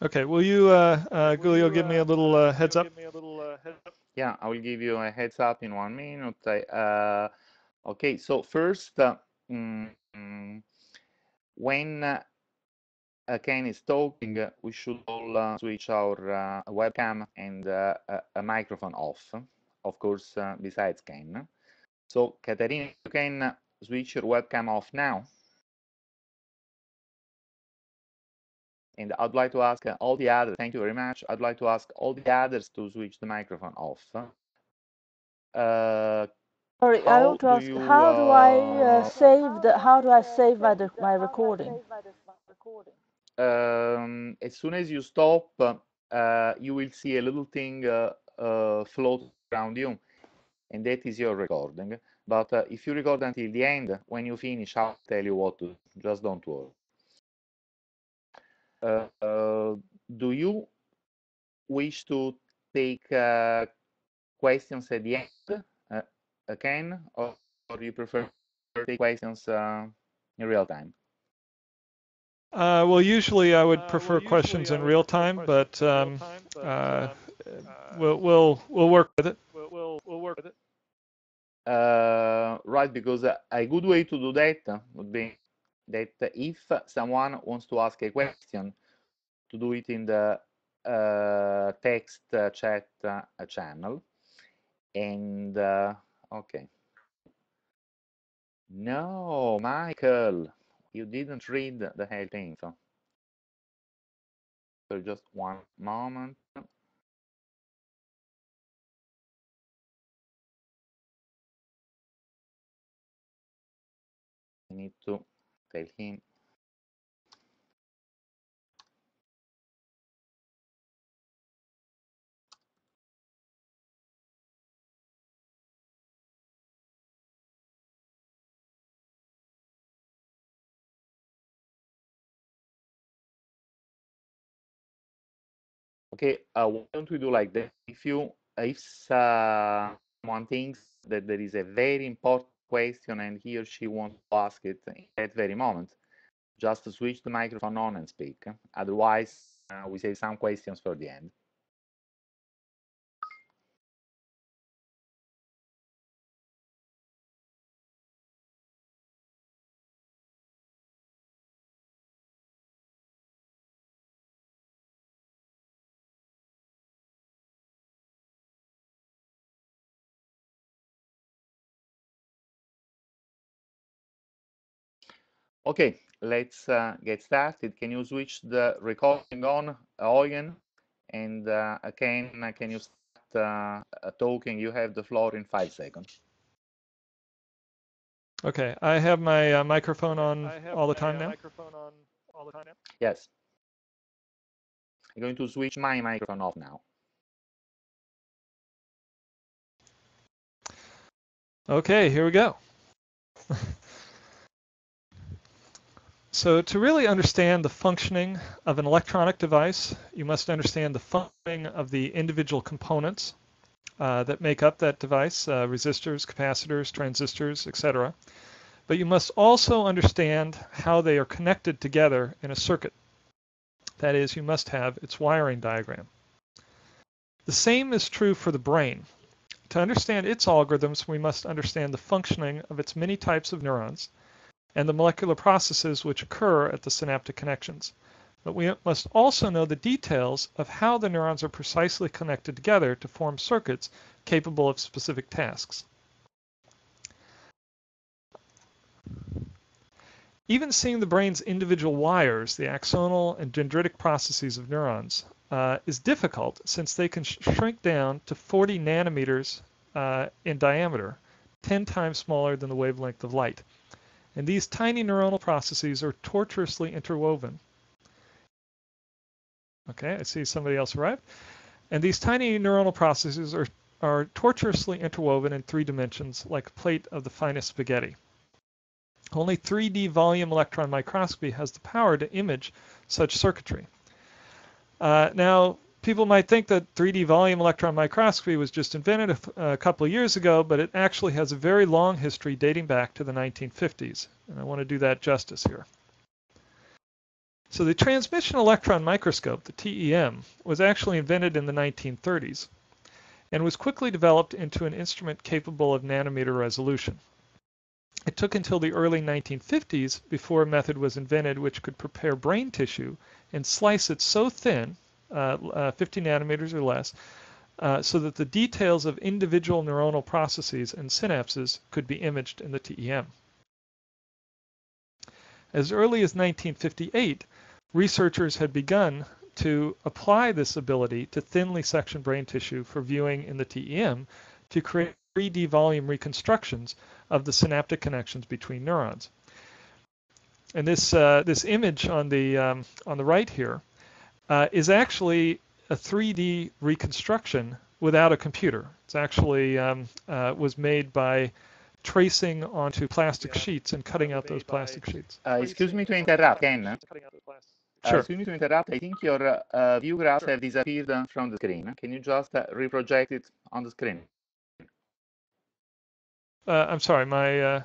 Okay, will you, Giulio, give me a little heads up? Yeah, I will give you a heads up in 1 minute. Okay, so first, mm, when Ken is talking, we should all switch our webcam and a microphone off, of course, besides Ken. So, Katerina, you can switch your webcam off now. And I'd like to ask all the others, thank you very much. I'd like to ask all the others to switch the microphone off. Sorry, I How want to do ask, you how do I save my recording? as soon as you stop, you will see a little thing float around you, and that is your recording. But if you record until the end, when you finish, I'll tell you what to do. Just don't worry. Do you wish to take questions at the end, Ken, or you prefer to take questions in real time? Well, usually I would prefer questions in real time, but uh, we'll work with it. Right, because a good way to do that would be that if someone wants to ask a question, to do it in the text chat channel. And okay. No, Michael, you didn't read the whole thing. So just 1 moment. I need to tell him. Okay, why don't we do like that? If someone thinks that there is a very important question and he or she wants to ask it in that very moment, just switch the microphone on and speak. Otherwise, we save some questions for the end. Okay, let's get started. Can you switch the recording on, Eugen? And can you start talking? You have the floor in 5 seconds. Okay, I have my microphone on all the time now. Yes. I'm going to switch my microphone off now. Okay, here we go. So to really understand the functioning of an electronic device, you must understand the functioning of the individual components that make up that device, resistors, capacitors, transistors, etc. But you must also understand how they are connected together in a circuit. That is, you must have its wiring diagram. The same is true for the brain. To understand its algorithms, we must understand the functioning of its many types of neurons and the molecular processes which occur at the synaptic connections. But we must also know the details of how the neurons are precisely connected together to form circuits capable of specific tasks. Even seeing the brain's individual wires, the axonal and dendritic processes of neurons, is difficult since they can shrink down to 40 nanometers in diameter, 10 times smaller than the wavelength of light. And these tiny neuronal processes are tortuously interwoven. Okay, I see somebody else arrived. And these tiny neuronal processes are tortuously interwoven in 3 dimensions like a plate of the finest spaghetti. Only 3D volume electron microscopy has the power to image such circuitry. Now, people might think that 3D volume electron microscopy was just invented a couple of years ago, but it actually has a very long history dating back to the 1950s. And I want to do that justice here. So the transmission electron microscope, the TEM, was actually invented in the 1930s and was quickly developed into an instrument capable of nanometer resolution. It took until the early 1950s before a method was invented which could prepare brain tissue and slice it so thin, 50 nanometers or less, so that the details of individual neuronal processes and synapses could be imaged in the TEM. As early as 1958, researchers had begun to apply this ability to thinly sectioned brain tissue for viewing in the TEM to create 3D volume reconstructions of the synaptic connections between neurons. And this image on the right here is actually a 3D reconstruction without a computer. It's actually was made by tracing onto plastic sheets and cutting out those plastic sheets. Excuse me to interrupt, Ken. Sure. Excuse me to interrupt. I think your view graphs have disappeared from the screen. Can you just reproject it on the screen? I'm sorry, my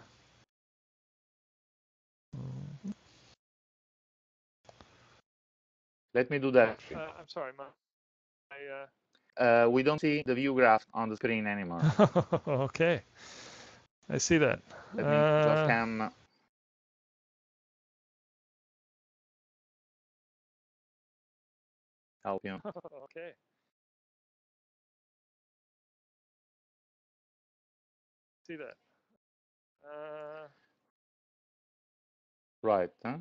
Let me do that. I'm sorry, my we don't see the view graph on the screen anymore. okay, I see that. Let me just come. Help you. Okay. See that. Right. Huh?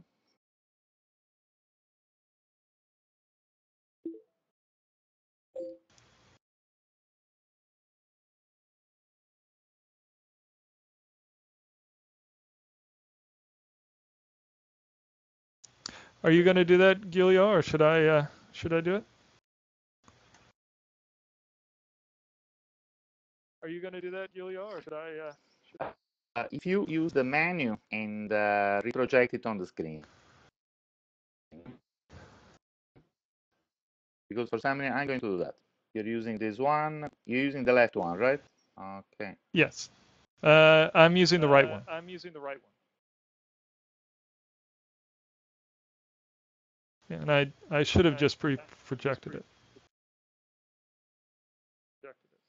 Are you going to do that, Giulio, or should I do it? Are you going to do that, Giulio, or should I? If you use the menu and reproject it on the screen, because for some reason I'm going to do that. You're using this one. You're using the left one, right? Okay. Yes. I'm using the right one. I'm using the right one. Yeah, and I should have just projected it.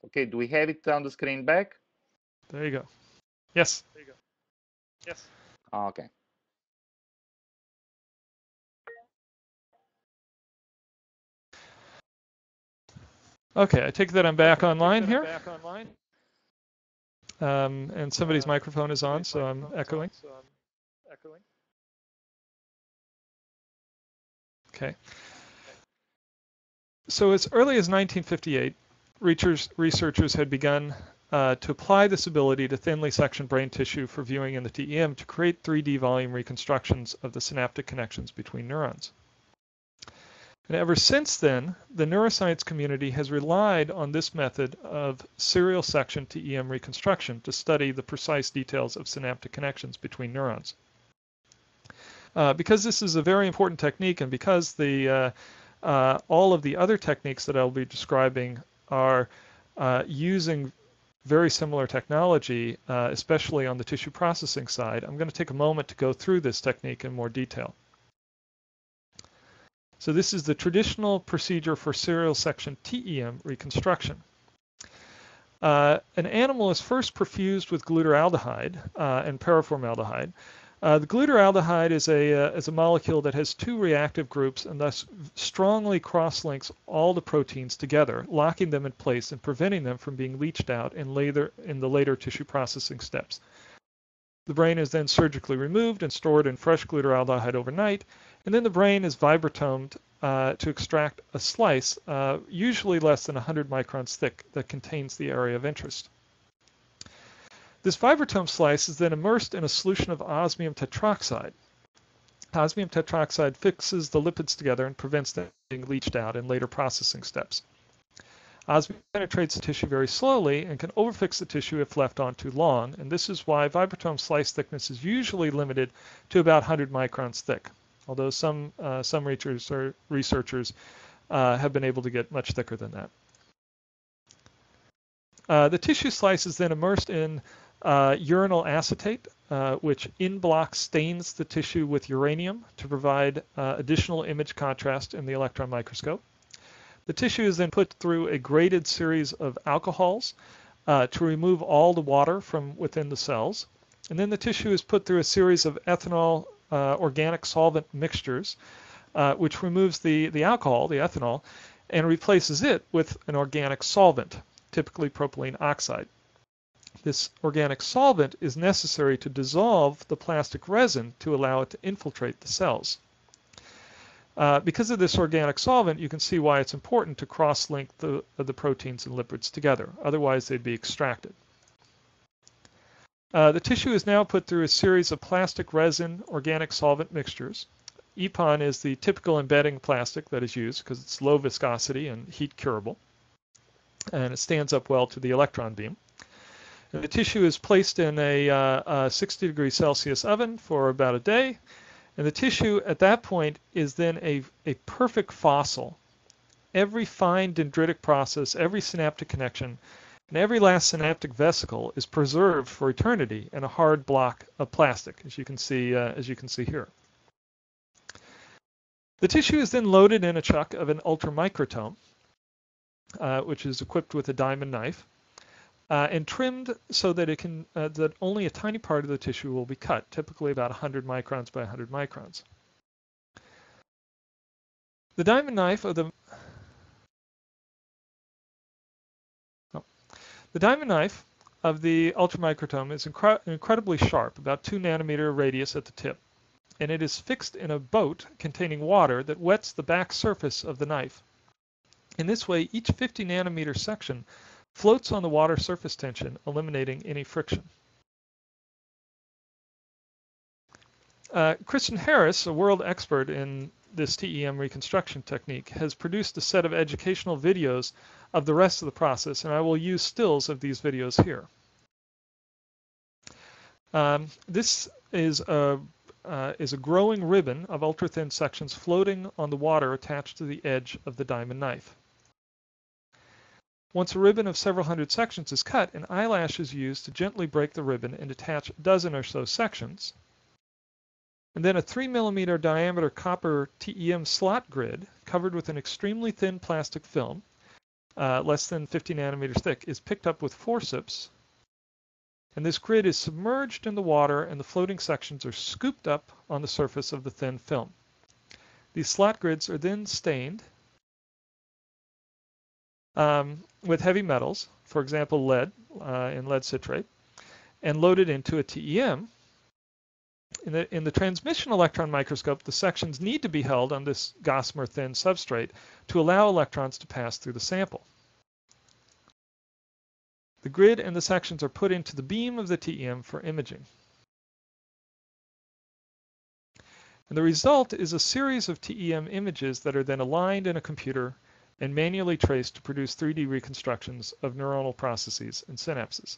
Okay, do we have it on the screen back? There you go. Yes. There you go. Yes. Okay. Okay, I take that I'm back online here. Back online. And somebody's microphone is on, so I'm echoing. Okay. So as early as 1958, researchers had begun to apply this ability to thinly sectioned brain tissue for viewing in the TEM to create 3D volume reconstructions of the synaptic connections between neurons. And ever since then, the neuroscience community has relied on this method of serial section TEM reconstruction to study the precise details of synaptic connections between neurons. Because this is a very important technique, and because all of the other techniques that I'll be describing are using very similar technology, especially on the tissue processing side, I'm going to take a moment to go through this technique in more detail. So this is the traditional procedure for serial section TEM reconstruction. An animal is first perfused with glutaraldehyde and paraformaldehyde. The glutaraldehyde is a molecule that has two reactive groups and thus strongly cross-links all the proteins together, locking them in place and preventing them from being leached out in the later tissue processing steps. The brain is then surgically removed and stored in fresh glutaraldehyde overnight, and then the brain is vibratomed to extract a slice, usually less than 100 microns thick, that contains the area of interest. This vibratome slice is then immersed in a solution of osmium tetroxide. Osmium tetroxide fixes the lipids together and prevents them being leached out in later processing steps. Osmium penetrates the tissue very slowly and can overfix the tissue if left on too long, and this is why vibratome slice thickness is usually limited to about 100 microns thick, although some researchers have been able to get much thicker than that. The tissue slice is then immersed in Urinal acetate, which in block stains the tissue with uranium to provide additional image contrast in the electron microscope. The tissue is then put through a graded series of alcohols to remove all the water from within the cells. And then the tissue is put through a series of ethanol organic solvent mixtures, which removes the alcohol, the ethanol, and replaces it with an organic solvent, typically propylene oxide. This organic solvent is necessary to dissolve the plastic resin to allow it to infiltrate the cells. Because of this organic solvent, you can see why it's important to cross-link the proteins and lipids together. Otherwise, they'd be extracted. The tissue is now put through a series of plastic resin organic solvent mixtures. EPON is the typical embedding plastic that is used because it's low viscosity and heat curable, and it stands up well to the electron beam. And the tissue is placed in a 60 degrees Celsius oven for about a day. And the tissue at that point is then a perfect fossil. Every fine dendritic process, every synaptic connection, and every last synaptic vesicle is preserved for eternity in a hard block of plastic, as you can see here. The tissue is then loaded in a chuck of an ultramicrotome, which is equipped with a diamond knife, and trimmed so that that only a tiny part of the tissue will be cut, typically about 100 microns by 100 microns. The diamond knife of the ultramicrotome is incredibly sharp, about 2 nanometer radius at the tip, and it is fixed in a boat containing water that wets the back surface of the knife. In this way, each 50 nanometer section floats on the water surface tension, eliminating any friction. Christian Harris, a world expert in this TEM reconstruction technique, has produced a set of educational videos of the rest of the process, and I will use stills of these videos here. This is a growing ribbon of ultra-thin sections floating on the water attached to the edge of the diamond knife. Once a ribbon of several hundred sections is cut, an eyelash is used to gently break the ribbon and attach a dozen or so sections. And then a 3 millimeter diameter copper TEM slot grid covered with an extremely thin plastic film, less than 50 nanometers thick, is picked up with forceps. And this grid is submerged in the water and the floating sections are scooped up on the surface of the thin film. These slot grids are then stained with heavy metals, for example lead and lead citrate, and loaded into a TEM. In the transmission electron microscope, the sections need to be held on this gossamer thin substrate to allow electrons to pass through the sample. The grid and the sections are put into the beam of the TEM for imaging. And the result is a series of TEM images that are then aligned in a computer and manually traced to produce 3D reconstructions of neuronal processes and synapses.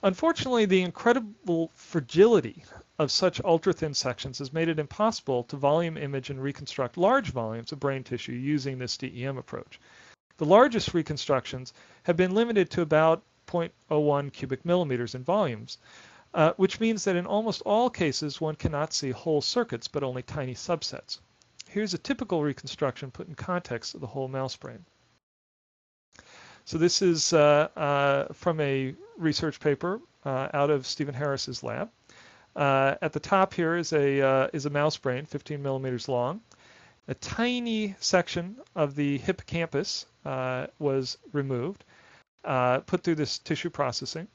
Unfortunately, the incredible fragility of such ultra-thin sections has made it impossible to volume image and reconstruct large volumes of brain tissue using this TEM approach. The largest reconstructions have been limited to about 0.01 cubic millimeters in volumes, which means that in almost all cases one cannot see whole circuits but only tiny subsets. Here's a typical reconstruction put in context of the whole mouse brain. So this is from a research paper out of Stephen Harris's lab. At the top here is a mouse brain, 15 millimeters long. A tiny section of the hippocampus was removed, put through this tissue processing,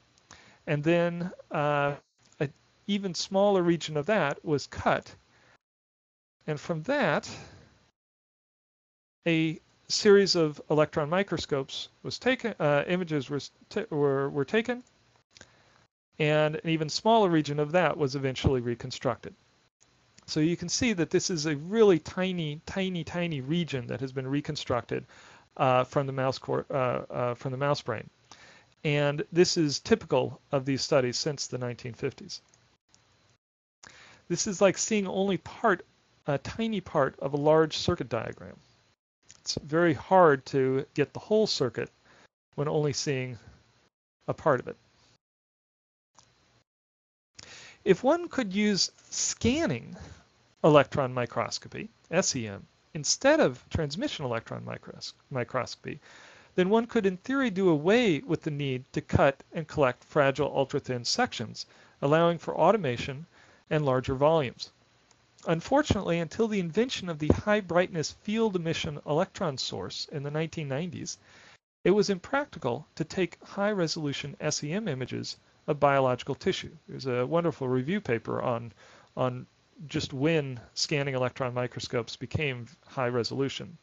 and then an even smaller region of that was cut. And from that, a series of electron microscopes was taken, images were taken, and an even smaller region of that was eventually reconstructed. So you can see that this is a really tiny region that has been reconstructed from the mouse brain, and this is typical of these studies since the 1950s. This is like seeing only a tiny part of a large circuit diagram. It's very hard to get the whole circuit when only seeing a part of it. If one could use scanning electron microscopy, SEM, instead of transmission electron microscopy, then one could in theory do away with the need to cut and collect fragile ultra-thin sections, allowing for automation and larger volumes. Unfortunately, until the invention of the high brightness field emission electron source in the 1990s, it was impractical to take high resolution SEM images of biological tissue. There's a wonderful review paper on just when scanning electron microscopes became high resolution.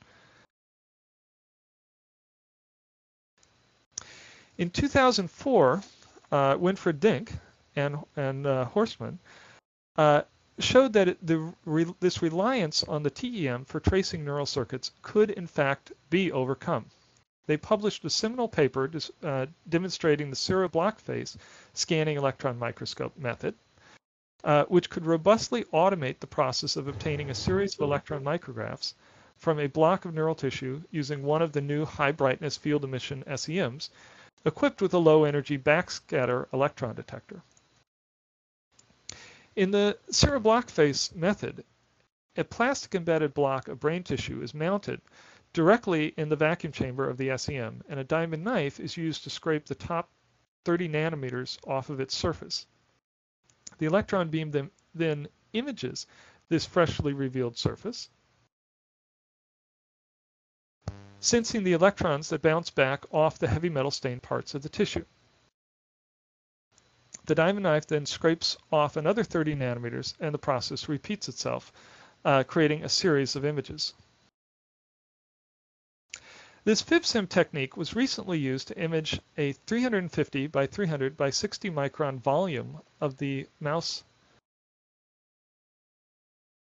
In 2004, Winfried Dink and Horstman showed that this reliance on the TEM for tracing neural circuits could in fact be overcome. They published a seminal paper demonstrating the serial block phase scanning electron microscope method, which could robustly automate the process of obtaining a series of electron micrographs from a block of neural tissue using one of the new high brightness field emission SEMs equipped with a low energy backscatter electron detector. In the serial block phase method, a plastic embedded block of brain tissue is mounted directly in the vacuum chamber of the SEM, and a diamond knife is used to scrape the top 30 nanometers off of its surface. The electron beam then images this freshly revealed surface, sensing the electrons that bounce back off the heavy metal stained parts of the tissue. The diamond knife then scrapes off another 30 nanometers, and the process repeats itself, creating a series of images. This FibSim technique was recently used to image a 350 by 300 by 60 micron volume of the mouse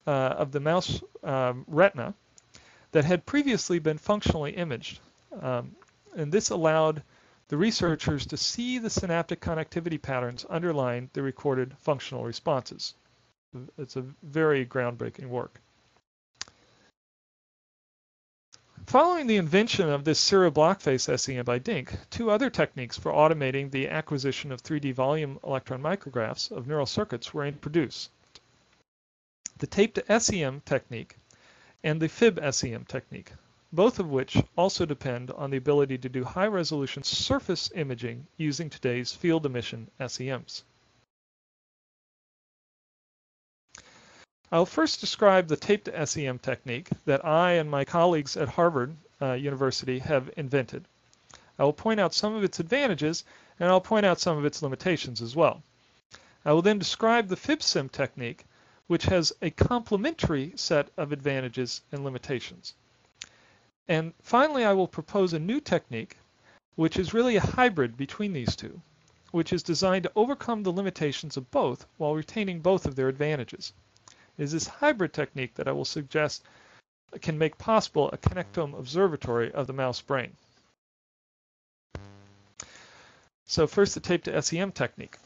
retina that had previously been functionally imaged. And this allowed the researchers to see the synaptic connectivity patterns underlying the recorded functional responses. It's a very groundbreaking work. Following the invention of this serial block phase SEM by Dink, two other techniques for automating the acquisition of 3D volume electron micrographs of neural circuits were introduced. The tape to SEM technique and the FibSEM technique, both of which also depend on the ability to do high-resolution surface imaging using today's field emission SEMs. I'll first describe the tape to SEM technique that I and my colleagues at Harvard University have invented. I will point out some of its advantages, and I'll point out some of its limitations as well. I will then describe the FibSim technique, which has a complementary set of advantages and limitations. And finally, I will propose a new technique, which is really a hybrid between these two, which is designed to overcome the limitations of both while retaining both of their advantages. It is this hybrid technique that I will suggest can make possible a Connectome Observatory of the mouse brain. So first, the tape to SEM technique.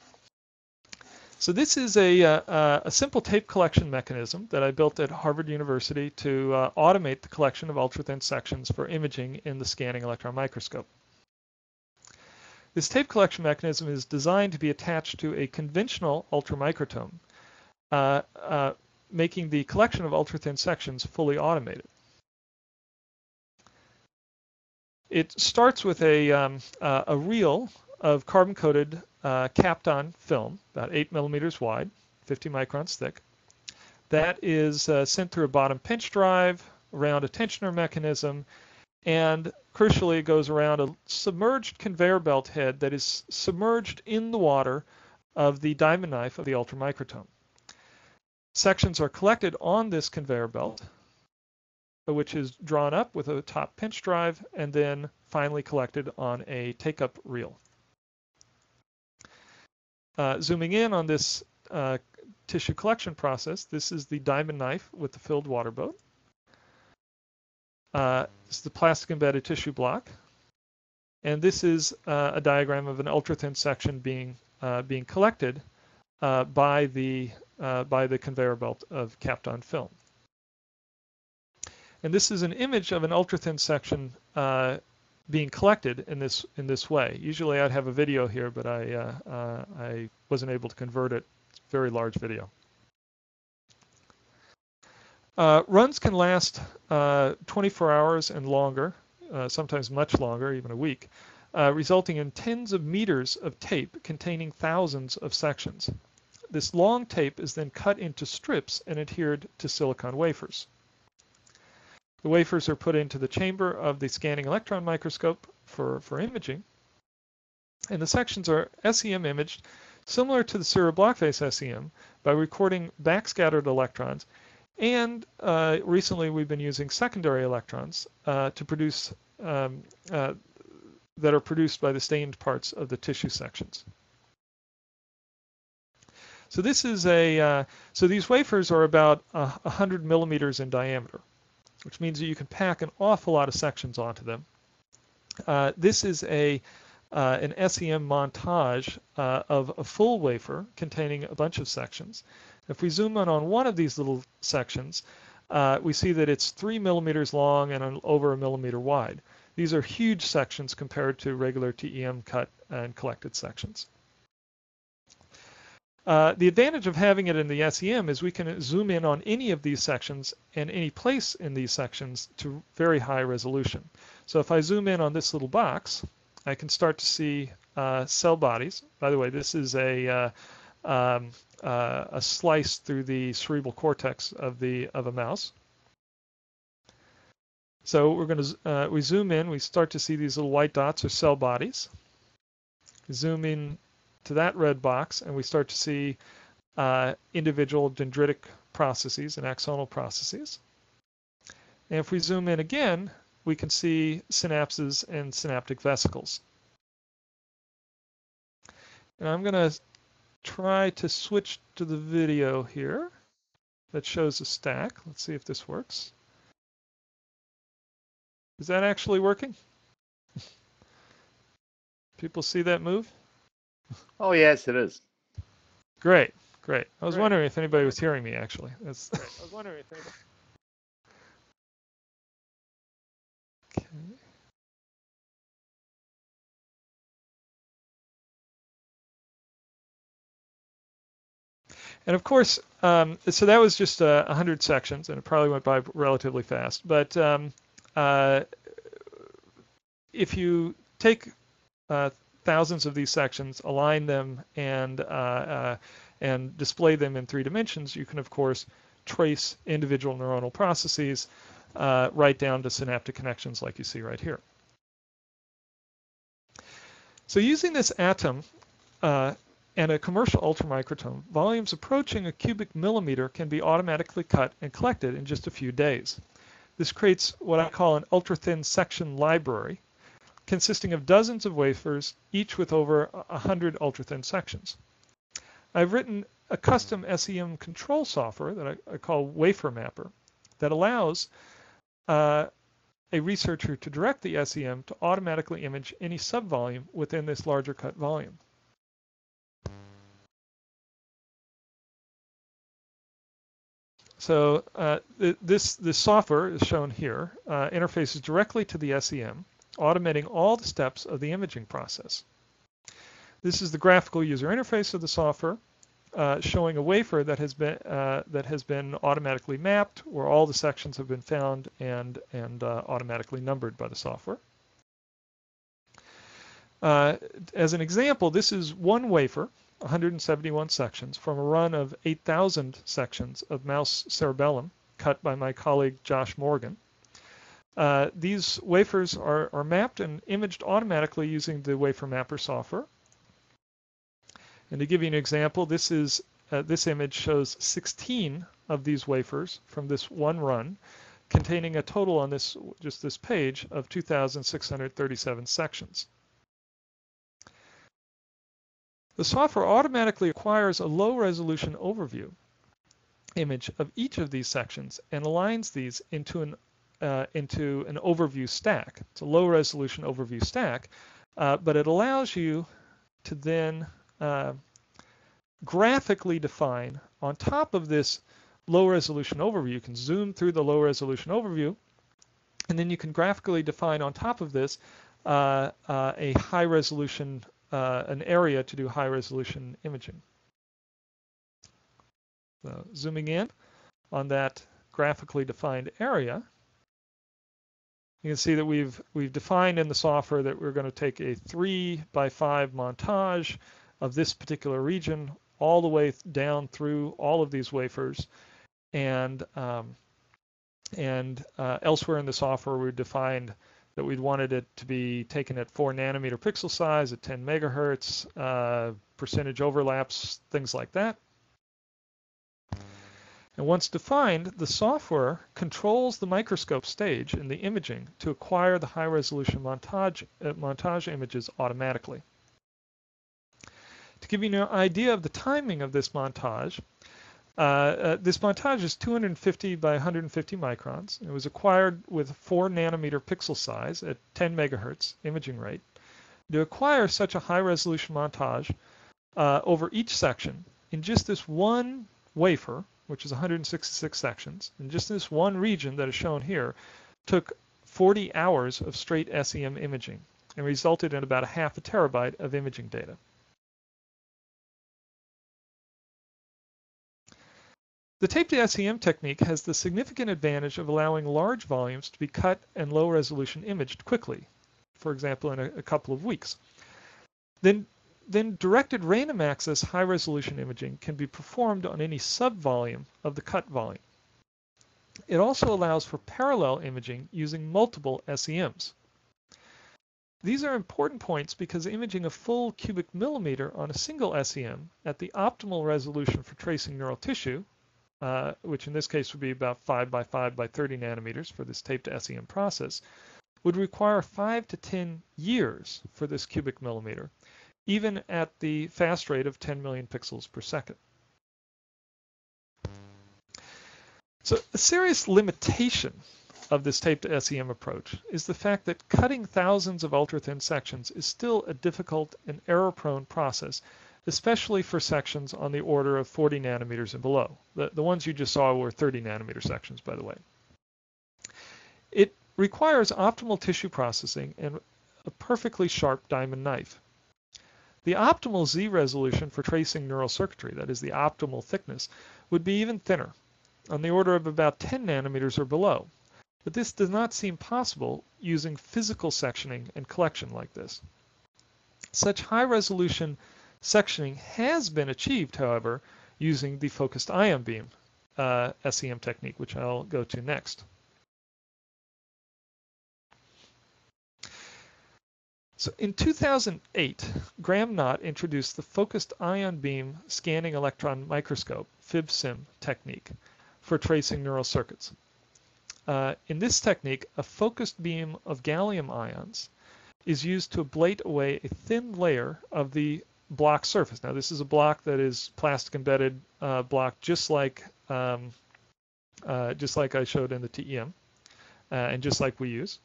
So this is a simple tape collection mechanism that I built at Harvard University to automate the collection of ultra-thin sections for imaging in the scanning electron microscope. This tape collection mechanism is designed to be attached to a conventional ultramicrotome, making the collection of ultra-thin sections fully automated. It starts with a reel of carbon-coated capped-on film, about 8 millimeters wide, 50 microns thick. That is sent through a bottom pinch drive around a tensioner mechanism, and crucially, it goes around a submerged conveyor belt head that is submerged in the water of the diamond knife of the ultramicrotome. Sections are collected on this conveyor belt, which is drawn up with a top pinch drive and then finally collected on a take-up reel. Zooming in on this tissue collection process, this is the diamond knife with the filled water boat. This is the plastic embedded tissue block. And this is a diagram of an ultra-thin section being collected by the conveyor belt of capped-on film. And this is an image of an ultra-thin section being collected in this way. Usually I'd have a video here, but I wasn't able to convert it. It's a very large video. Runs can last 24 hours and longer, sometimes much longer, even a week, resulting in tens of meters of tape containing thousands of sections. This long tape is then cut into strips and adhered to silicon wafers. The wafers are put into the chamber of the scanning electron microscope for imaging, and the sections are SEM imaged similar to the serial block face SEM by recording backscattered electrons, and recently we've been using secondary electrons to produce that are produced by the stained parts of the tissue sections. So this is so these wafers are about 100 millimeters in diameter, which means that you can pack an awful lot of sections onto them. This is an SEM montage of a full wafer containing a bunch of sections. If we zoom in on one of these little sections, we see that it's 3 millimeters long and over 1 millimeter wide. These are huge sections compared to regular TEM cut and collected sections. The advantage of having it in the SEM is we can zoom in on any of these sections and any place in these sections to very high resolution. So if I zoom in on this little box, I can start to see cell bodies. By the way, this is a slice through the cerebral cortex of a mouse. So we're going to we zoom in, we start to see these little white dots are cell bodies. Zoom in to that red box, and we start to see individual dendritic processes and axonal processes. And if we zoom in again, we can see synapses and synaptic vesicles. And I'm going to try to switch to the video here that shows a stack. Let's see if this works. Is that actually working? People see that move? Oh, yes, it is. Great, great. I was wondering if anybody was hearing me, actually. I was wondering if anybody... Okay. And of course, so that was just 100 sections, and it probably went by relatively fast. But if you take thousands of these sections, align them, and display them in 3 dimensions, you can, of course, trace individual neuronal processes right down to synaptic connections like you see right here. So using this atom and a commercial ultramicrotome, volumes approaching a cubic millimeter can be automatically cut and collected in just a few days. This creates what I call an ultra-thin section library, consisting of dozens of wafers, each with over 100 ultra-thin sections. I've written a custom SEM control software that I call Wafer Mapper that allows a researcher to direct the SEM to automatically image any subvolume within this larger cut volume. So this software is shown here, interfaces directly to the SEM, automating all the steps of the imaging process. This is the graphical user interface of the software, showing a wafer that has been automatically mapped, where all the sections have been found and automatically numbered by the software. As an example, this is one wafer, 171 sections, from a run of 8,000 sections of mouse cerebellum cut by my colleague Josh Morgan. These wafers are mapped and imaged automatically using the Wafer Mapper software. And to give you an example, this image shows 16 of these wafers from this one run, containing a total on this page of 2,637 sections. The software automatically acquires a low-resolution overview image of each of these sections and aligns these into an overview stack. It's a low-resolution overview stack, but it allows you to then graphically define on top of this low-resolution overview. You can zoom through the low-resolution overview, and then you can graphically define on top of this a high resolution, an area to do high resolution imaging. So zooming in on that graphically defined area, you can see that we've defined in the software that we're going to take a 3x5 montage of this particular region all the way down through all of these wafers, and elsewhere in the software we defined that we'd wanted it to be taken at 4 nanometer pixel size at 10 megahertz, percentage overlaps, things like that. And once defined, the software controls the microscope stage in the imaging to acquire the high-resolution montage images automatically. To give you an idea of the timing of this montage is 250 by 150 microns. It was acquired with 4 nanometer pixel size at 10 megahertz imaging rate. To acquire such a high-resolution montage over each section in just this one wafer, which is 166 sections, and just this one region that is shown here, took 40 hours of straight SEM imaging and resulted in about 0.5 terabyte of imaging data. The tape-to-SEM technique has the significant advantage of allowing large volumes to be cut and low-resolution imaged quickly, for example, in a couple of weeks. Then directed random access high-resolution imaging can be performed on any subvolume of the cut volume. It also allows for parallel imaging using multiple SEMs. These are important points because imaging a full cubic millimeter on a single SEM at the optimal resolution for tracing neural tissue, which in this case would be about 5 by 5 by 30 nanometers for this tape-to-SEM process, would require 5 to 10 years for this cubic millimeter, even at the fast rate of 10 million pixels per second. So a serious limitation of this tape-to-SEM approach is the fact that cutting thousands of ultra-thin sections is still a difficult and error-prone process, especially for sections on the order of 40 nanometers and below. The ones you just saw were 30 nanometer sections, by the way. It requires optimal tissue processing and a perfectly sharp diamond knife. The optimal Z resolution for tracing neural circuitry, that is the optimal thickness, would be even thinner, on the order of about 10 nanometers or below. But this does not seem possible using physical sectioning and collection like this. Such high-resolution sectioning has been achieved, however, using the focused ion beam SEM technique, which I'll go to next. So in 2008, Graham Knott introduced the focused ion beam scanning electron microscope, FIB-SIM technique, for tracing neural circuits. In this technique, a focused beam of gallium ions is used to ablate away a thin layer of the block surface. Now, this is a block that is plastic embedded block, just like I showed in the TEM, and just like we use.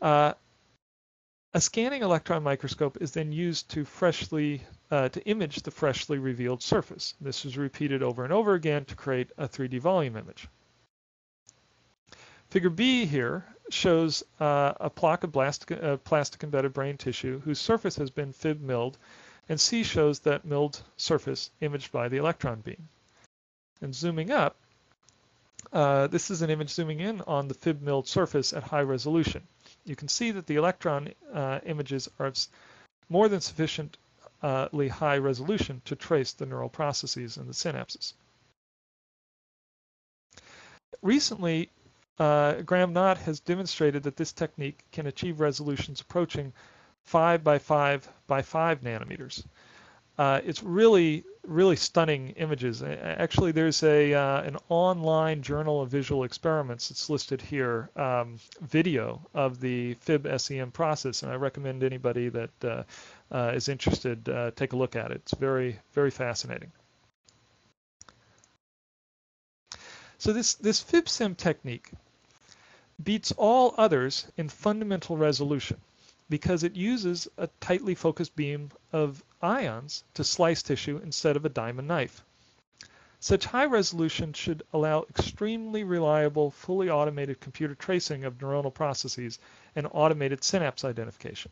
A scanning electron microscope is then used to image the freshly revealed surface. This is repeated over and over again to create a 3D volume image. Figure B here shows a block of plastic embedded brain tissue whose surface has been fib milled, and C shows that milled surface imaged by the electron beam. And zooming up, this is an image zooming in on the fib milled surface at high resolution. You can see that the electron images are more than sufficiently high resolution to trace the neural processes in the synapses. Recently, Graham Knott has demonstrated that this technique can achieve resolutions approaching 5 by 5 by 5 nanometers. It's really stunning images. Actually, there's an online journal of visual experiments that's listed here, video of the FIB-SEM process, and I recommend anybody that is interested take a look at it. It's very, very fascinating. So this FIB-SIM technique beats all others in fundamental resolution because it uses a tightly focused beam of ions to slice tissue instead of a diamond knife. Such high resolution should allow extremely reliable, fully automated computer tracing of neuronal processes and automated synapse identification.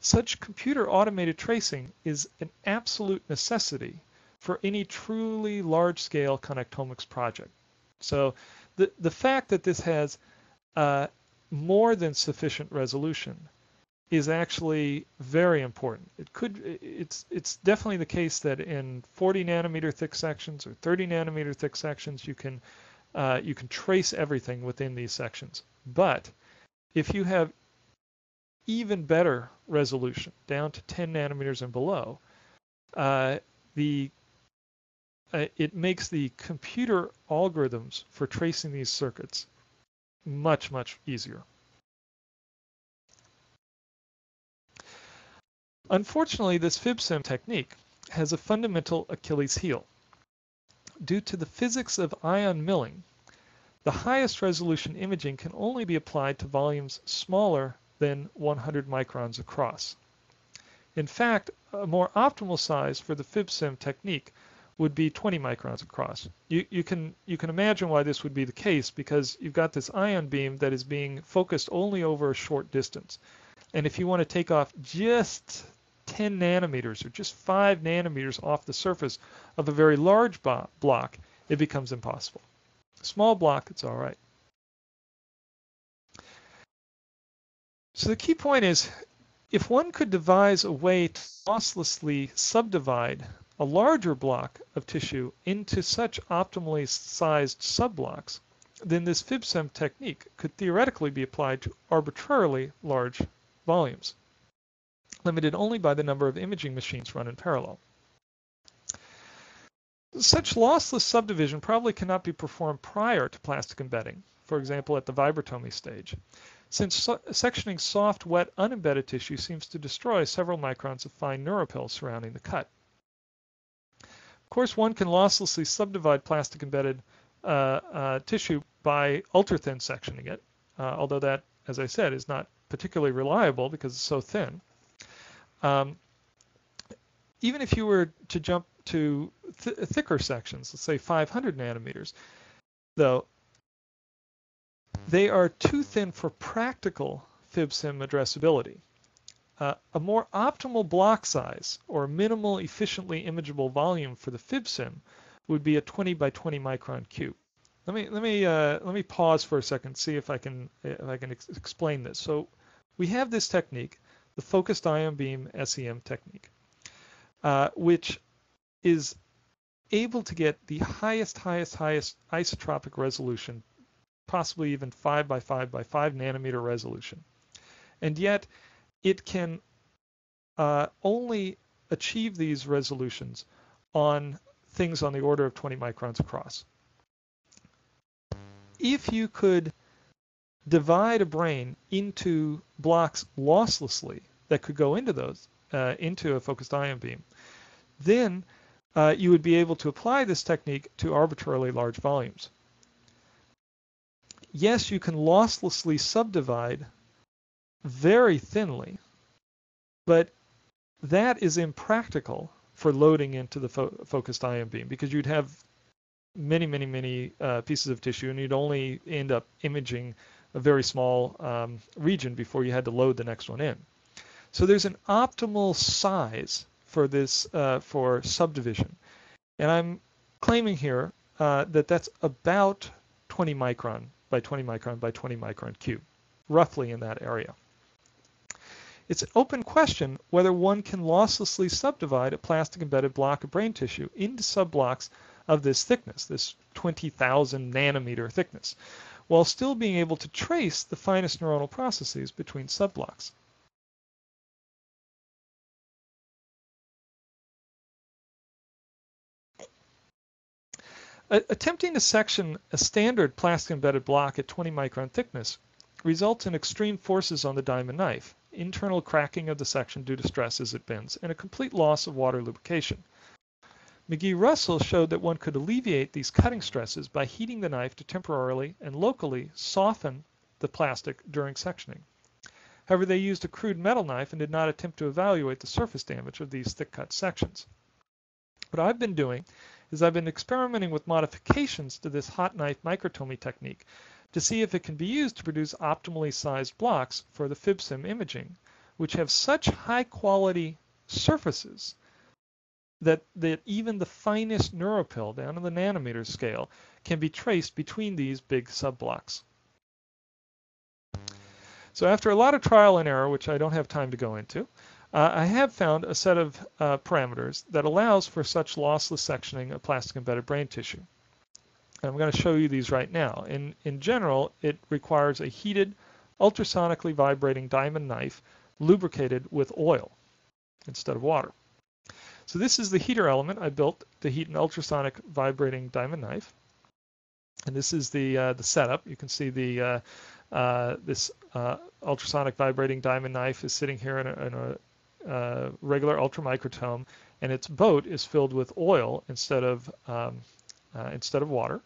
Such computer automated tracing is an absolute necessity for any truly large-scale connectomics project. So the fact that this has more than sufficient resolution is actually very important. It's definitely the case that in 40 nanometer thick sections or 30 nanometer thick sections you can trace everything within these sections. But if you have even better resolution down to 10 nanometers and below, it makes the computer algorithms for tracing these circuits much, much easier. Unfortunately, this FibSim technique has a fundamental Achilles heel. Due to the physics of ion milling, the highest resolution imaging can only be applied to volumes smaller than 100 microns across. In fact, a more optimal size for the FibSim technique would be 20 microns across. You can imagine why this would be the case, because you've got this ion beam that is being focused only over a short distance. And if you want to take off just 10 nanometers or just 5 nanometers off the surface of a very large block, it becomes impossible. Small block, it's all right. So the key point is, if one could devise a way to losslessly subdivide a larger block of tissue into such optimally sized subblocks, then this FibSim technique could theoretically be applied to arbitrarily large volumes, limited only by the number of imaging machines run in parallel. Such lossless subdivision probably cannot be performed prior to plastic embedding, for example at the vibrotomy stage, since sectioning soft, wet, unembedded tissue seems to destroy several microns of fine neuropil surrounding the cut. Of course, one can losslessly subdivide plastic embedded tissue by ultra-thin sectioning it, although that, as I said, is not particularly reliable because it's so thin. Even if you were to jump to thicker sections, let's say 500 nanometers, though, they are too thin for practical FibSim addressability. A more optimal block size or minimal efficiently imageable volume for the FibSim would be a 20 by 20 micron cube. Let me pause for a second, see if I can explain this. So we have this technique, the focused ion beam SEM technique, which is able to get the highest isotropic resolution, possibly even 5 by 5 by 5 nanometer resolution. And yet it can only achieve these resolutions on things on the order of 20 microns across. If you could divide a brain into blocks losslessly that could go into those, into a focused ion beam, then you would be able to apply this technique to arbitrarily large volumes. Yes, you can losslessly subdivide very thinly, but that is impractical for loading into the focused ion beam, because you'd have many pieces of tissue and you'd only end up imaging a very small region before you had to load the next one in. So there's an optimal size for this for subdivision, and I'm claiming here that that's about 20 micron by 20 micron by 20 micron cube, roughly in that area. It's an open question whether one can losslessly subdivide a plastic embedded block of brain tissue into subblocks of this thickness, this 20,000 nanometer thickness, while still being able to trace the finest neuronal processes between subblocks. Attempting to section a standard plastic embedded block at 20 micron thickness results in extreme forces on the diamond knife, internal cracking of the section due to stress as it bends, and a complete loss of water lubrication. McGee-Russell showed that one could alleviate these cutting stresses by heating the knife to temporarily and locally soften the plastic during sectioning. However, they used a crude metal knife and did not attempt to evaluate the surface damage of these thick cut sections. What I've been doing is I've been experimenting with modifications to this hot knife microtomy technique to see if it can be used to produce optimally sized blocks for the FibSim imaging, which have such high quality surfaces that even the finest neuropil down to the nanometer scale can be traced between these big subblocks. So after a lot of trial and error, which I don't have time to go into, I have found a set of parameters that allows for such lossless sectioning of plastic embedded brain tissue. And I'm going to show you these right now. In general, it requires a heated, ultrasonically vibrating diamond knife lubricated with oil instead of water. So this is the heater element I built to heat an ultrasonic vibrating diamond knife. And this is the setup. You can see the this ultrasonic vibrating diamond knife is sitting here in a regular ultramicrotome, and its boat is filled with oil instead of water.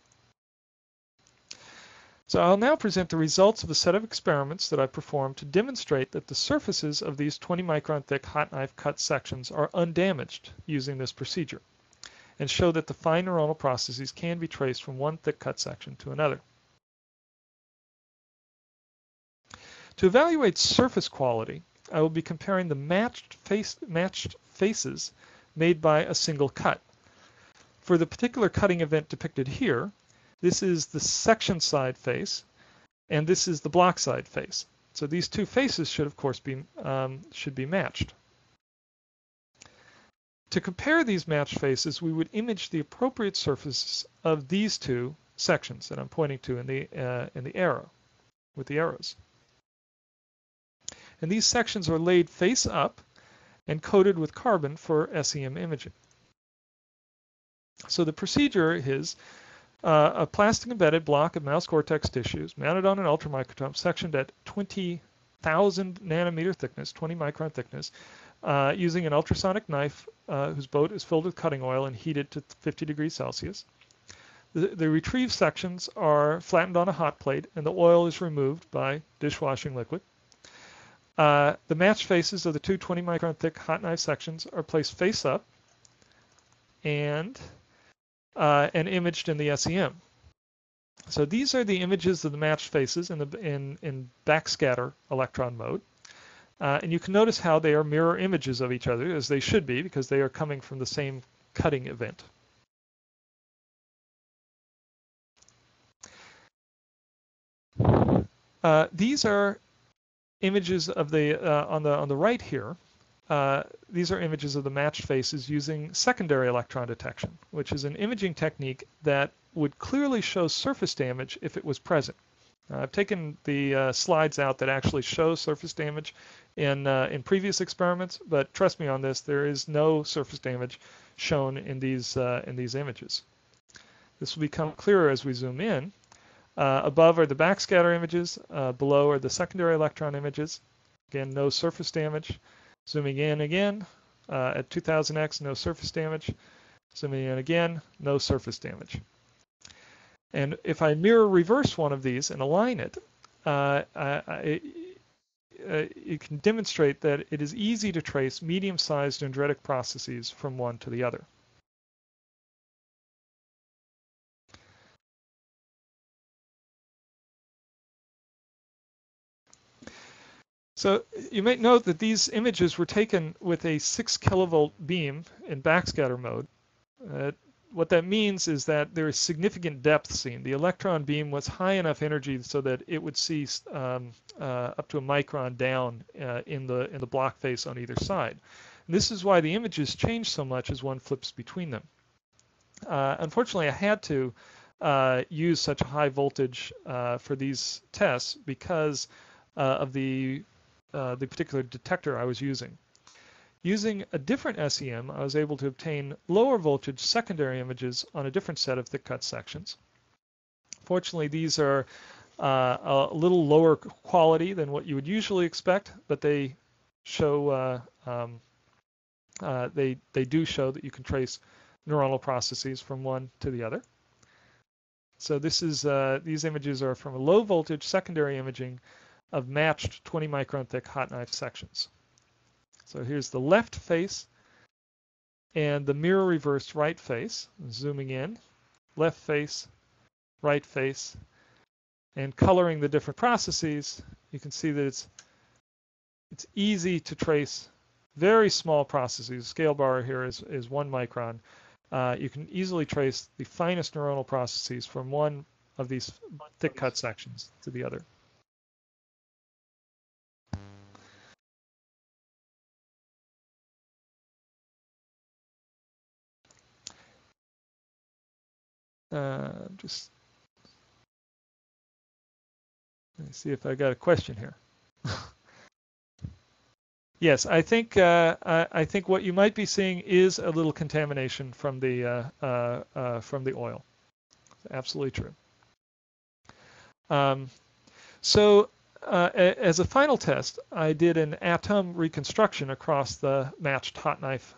So I'll now present the results of a set of experiments that I performed to demonstrate that the surfaces of these 20 micron thick hot knife cut sections are undamaged using this procedure, and show that the fine neuronal processes can be traced from one thick cut section to another. To evaluate surface quality, I will be comparing the matched faces made by a single cut. For the particular cutting event depicted here, this is the section side face, and this is the block side face. So these two faces should, of course, be matched. To compare these matched faces, we would image the appropriate surfaces of these two sections that I'm pointing to in the arrow, with the arrows. And these sections are laid face up and coated with carbon for SEM imaging. So the procedure is a plastic embedded block of mouse cortex tissues mounted on an ultramicrotome sectioned at 20,000 nanometer thickness, 20 micron thickness, using an ultrasonic knife whose boat is filled with cutting oil and heated to 50 degrees Celsius. The retrieved sections are flattened on a hot plate, and the oil is removed by dishwashing liquid. The matched faces of the two 20 micron thick hot knife sections are placed face up and imaged in the SEM. So these are the images of the matched faces in backscatter electron mode. And you can notice how they are mirror images of each other, as they should be, because they are coming from the same cutting event. These are images of the on the right here. These are images of the matched faces using secondary electron detection, which is an imaging technique that would clearly show surface damage if it was present. I've taken the slides out that actually show surface damage in previous experiments, but trust me on this, there is no surface damage shown in these images. This will become clearer as we zoom in. Above are the backscatter images, below are the secondary electron images. Again, no surface damage. Zooming in again, at 2000x, no surface damage. Zooming in again, no surface damage. And if I mirror reverse one of these and align it, you can demonstrate that it is easy to trace medium-sized dendritic processes from one to the other. So you might note that these images were taken with a 6 kilovolt beam in backscatter mode. What that means is that there is significant depth seen. The electron beam was high enough energy so that it would see up to a micron down in the block face on either side. And this is why the images change so much as one flips between them. Unfortunately, I had to use such a high voltage for these tests because of the particular detector I was using. Using a different SEM, I was able to obtain lower voltage secondary images on a different set of thick cut sections. Fortunately, these are a little lower quality than what you would usually expect, but they show they do show that you can trace neuronal processes from one to the other. So this is these images are from a low voltage secondary imaging of matched 20 micron thick hot knife sections. So here's the left face and the mirror reversed right face, zooming in, left face, right face, and coloring the different processes, you can see that it's easy to trace very small processes. Scale bar here is 1 micron. You can easily trace the finest neuronal processes from one of these thick cut sections to the other. Just let me see if I got a question here. Yes, I think what you might be seeing is a little contamination from the oil. Absolutely true. As a final test, I did an atom reconstruction across the matched hot knife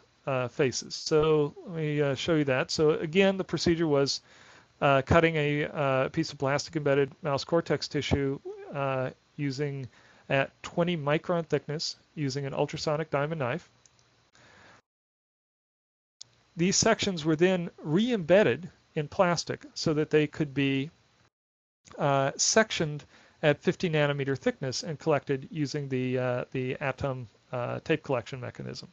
faces. So let me show you that. So again, the procedure was cutting a piece of plastic embedded mouse cortex tissue using at 20 micron thickness using an ultrasonic diamond knife. These sections were then re-embedded in plastic so that they could be sectioned at 50 nanometer thickness and collected using the atom tape collection mechanism.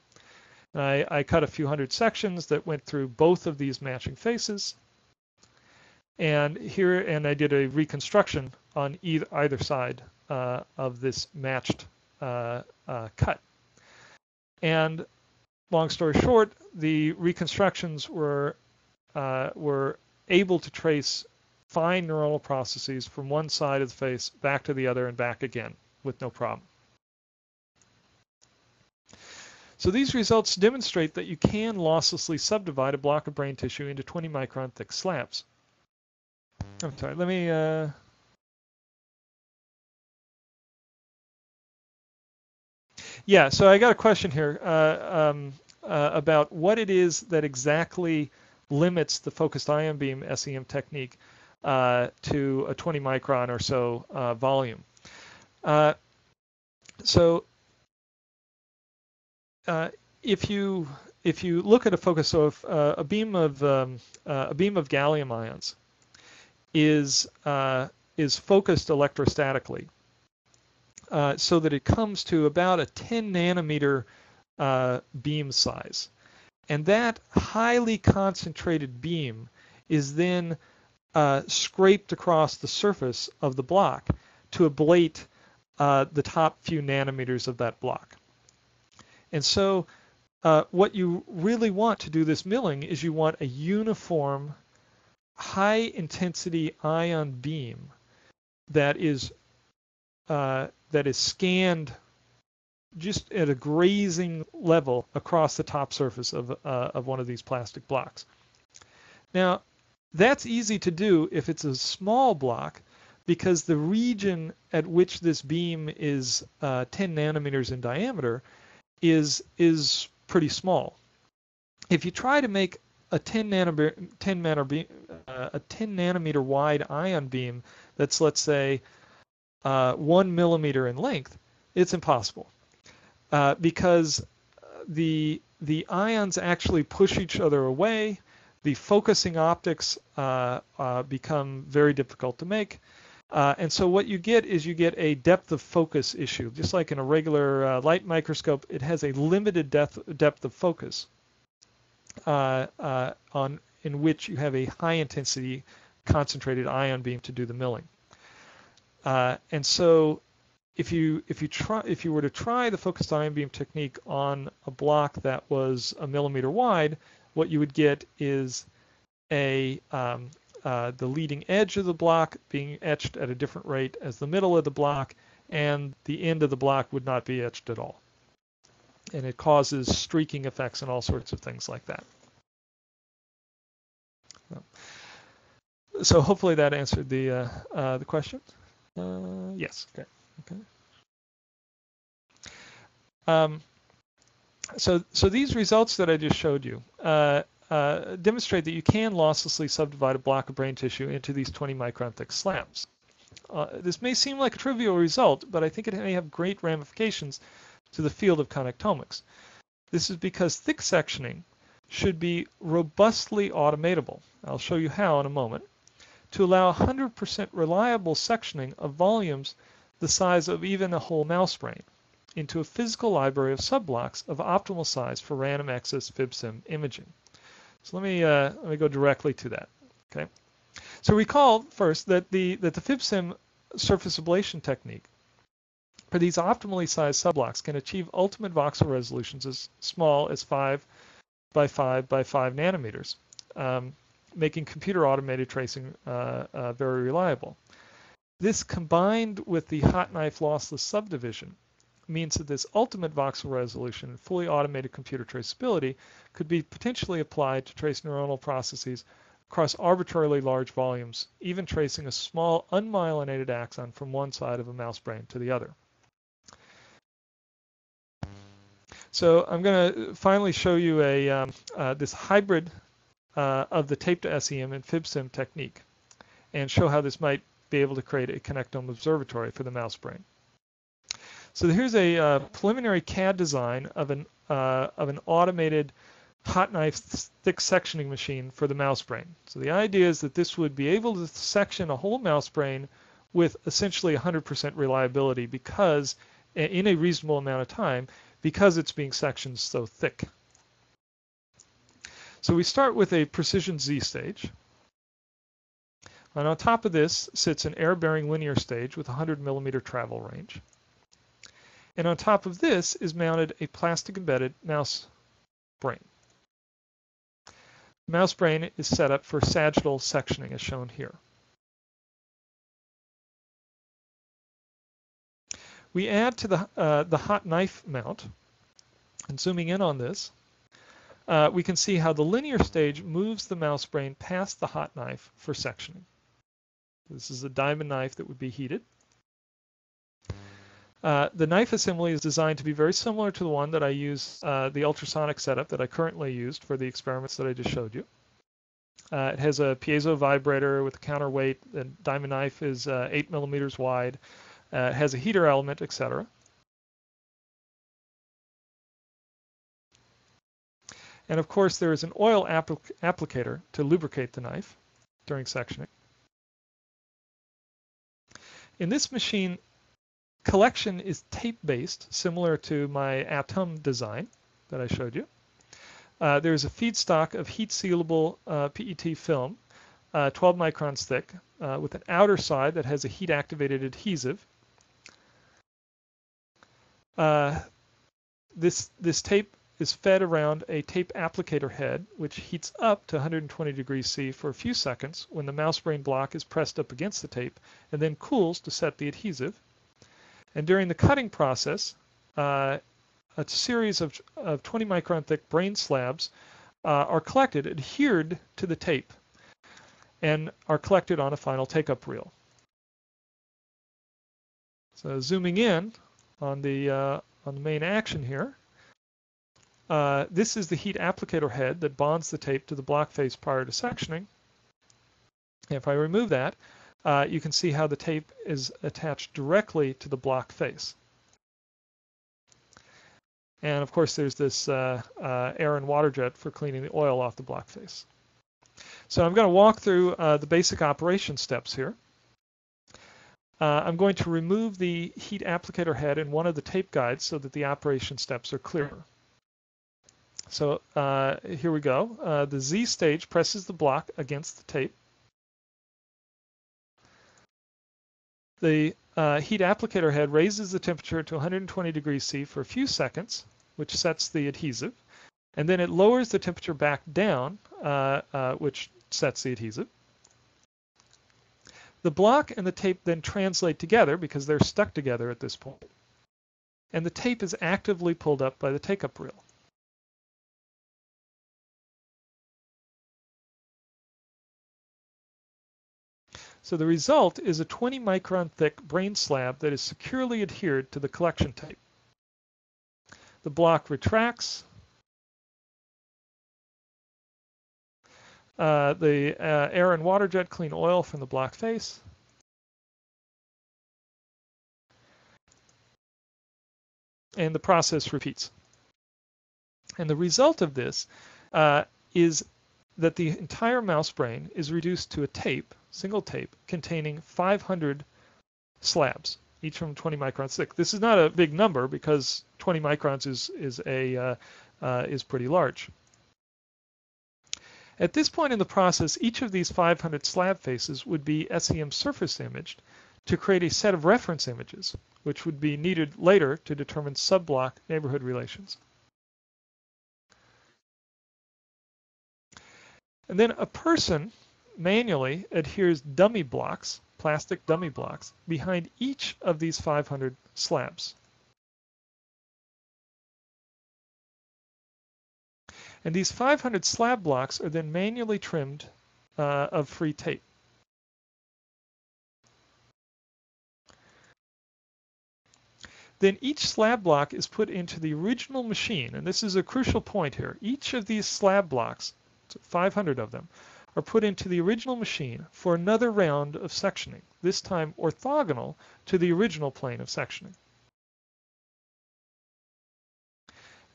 I cut a few hundred sections that went through both of these matching faces. And I did a reconstruction on either side of this matched cut. And long story short, the reconstructions were able to trace fine neuronal processes from one side of the face back to the other and back again with no problem. So these results demonstrate that you can losslessly subdivide a block of brain tissue into 20 micron thick slabs. I'm sorry, let me yeah, so I got a question here about what it is that exactly limits the focused ion beam SEM technique to a 20 micron or so volume. If you look at a focus of a beam of gallium ions is focused electrostatically so that it comes to about a 10 nanometer beam size. And that highly concentrated beam is then scraped across the surface of the block to ablate the top few nanometers of that block. And so what you really want to do this milling is you want a uniform high intensity ion beam that is scanned just at a grazing level across the top surface of one of these plastic blocks. Now, that's easy to do if it's a small block because the region at which this beam is 10 nanometers in diameter is pretty small. If you try to make a 10 nanometer wide ion beam that's, let's say, 1 millimeter in length, it's impossible because the ions actually push each other away. The focusing optics become very difficult to make. And so what you get is you get a depth of focus issue. Just like in a regular light microscope, it has a limited depth of focus in which you have a high intensity concentrated ion beam to do the milling. And so if you were to try the focused ion beam technique on a block that was a millimeter wide, what you would get is the leading edge of the block being etched at a different rate as the middle of the block, and the end of the block would not be etched at all. And it causes streaking effects and all sorts of things like that. So hopefully that answered the question. Yes. Okay. So these results that I just showed you demonstrate that you can losslessly subdivide a block of brain tissue into these 20 micron thick slabs. This may seem like a trivial result, but I think it may have great ramifications to the field of connectomics. This is because thick sectioning should be robustly automatable. I'll show you how in a moment, to allow 100% reliable sectioning of volumes the size of even a whole mouse brain into a physical library of subblocks of optimal size for random access FibSim imaging. So let me go directly to that. Okay. So recall first that the FibSim surface ablation technique for these optimally sized subblocks can achieve ultimate voxel resolutions as small as 5 by 5 by 5 nanometers, making computer automated tracing very reliable. This, combined with the hot knife lossless subdivision, means that this ultimate voxel resolution and fully automated computer traceability could be potentially applied to trace neuronal processes across arbitrarily large volumes, even tracing a small unmyelinated axon from one side of a mouse brain to the other. So I'm going to finally show you this hybrid of the tape to SEM and FibSim technique, and show how this might be able to create a Connectome Observatory for the mouse brain. So here's a preliminary CAD design of an automated hot knife thick sectioning machine for the mouse brain. So the idea is that this would be able to section a whole mouse brain with essentially 100% reliability, because in a reasonable amount of time, because it's being sectioned so thick. So we start with a precision Z stage. And on top of this sits an air-bearing linear stage with 100 millimeter travel range. And on top of this is mounted a plastic-embedded mouse brain. The mouse brain is set up for sagittal sectioning, as shown here. We add to the hot knife mount, and zooming in on this, we can see how the linear stage moves the mouse brain past the hot knife for sectioning. This is a diamond knife that would be heated. The knife assembly is designed to be very similar to the one that I use, the ultrasonic setup that I currently used for the experiments that I just showed you. It has a piezo vibrator with a counterweight. The diamond knife is 8 millimeters wide. It has a heater element, etc. And of course, there is an oil applicator to lubricate the knife during sectioning. In this machine, collection is tape-based, similar to my Atom design that I showed you. There's a feedstock of heat-sealable PET film, 12 microns thick, with an outer side that has a heat-activated adhesive. This tape is fed around a tape applicator head, which heats up to 120 degrees C for a few seconds when the mouse brain block is pressed up against the tape, and then cools to set the adhesive. And during the cutting process, a series of 20 micron thick brain slabs are collected, adhered to the tape, and are collected on a final take-up reel. So zooming in on the main action here, this is the heat applicator head that bonds the tape to the block face prior to sectioning. And if I remove that, you can see how the tape is attached directly to the block face. And of course, there's this air and water jet for cleaning the oil off the block face. So I'm going to walk through the basic operation steps here. I'm going to remove the heat applicator head in one of the tape guides so that the operation steps are clearer. So here we go. The Z stage presses the block against the tape. The heat applicator head raises the temperature to 120 degrees C for a few seconds, which sets the adhesive. And then it lowers the temperature back down, which sets the adhesive. The block and the tape then translate together because they're stuck together at this point. And the tape is actively pulled up by the take-up reel. So the result is a 20 micron thick brain slab that is securely adhered to the collection tape. The block retracts. The air and water jet clean oil from the block face. And the process repeats. And the result of this is that the entire mouse brain is reduced to a tape, single tape, containing 500 slabs, each from 20 microns thick. This is not a big number because 20 microns is pretty large. At this point in the process, each of these 500 slab faces would be SEM surface imaged to create a set of reference images, which would be needed later to determine subblock neighborhood relations. And then a person manually adheres dummy blocks, plastic dummy blocks, behind each of these 500 slabs. And these 500 slab blocks are then manually trimmed of free tape. Then each slab block is put into the original machine, and this is a crucial point here. Each of these slab blocks, 500 of them, are put into the original machine for another round of sectioning, this time orthogonal to the original plane of sectioning.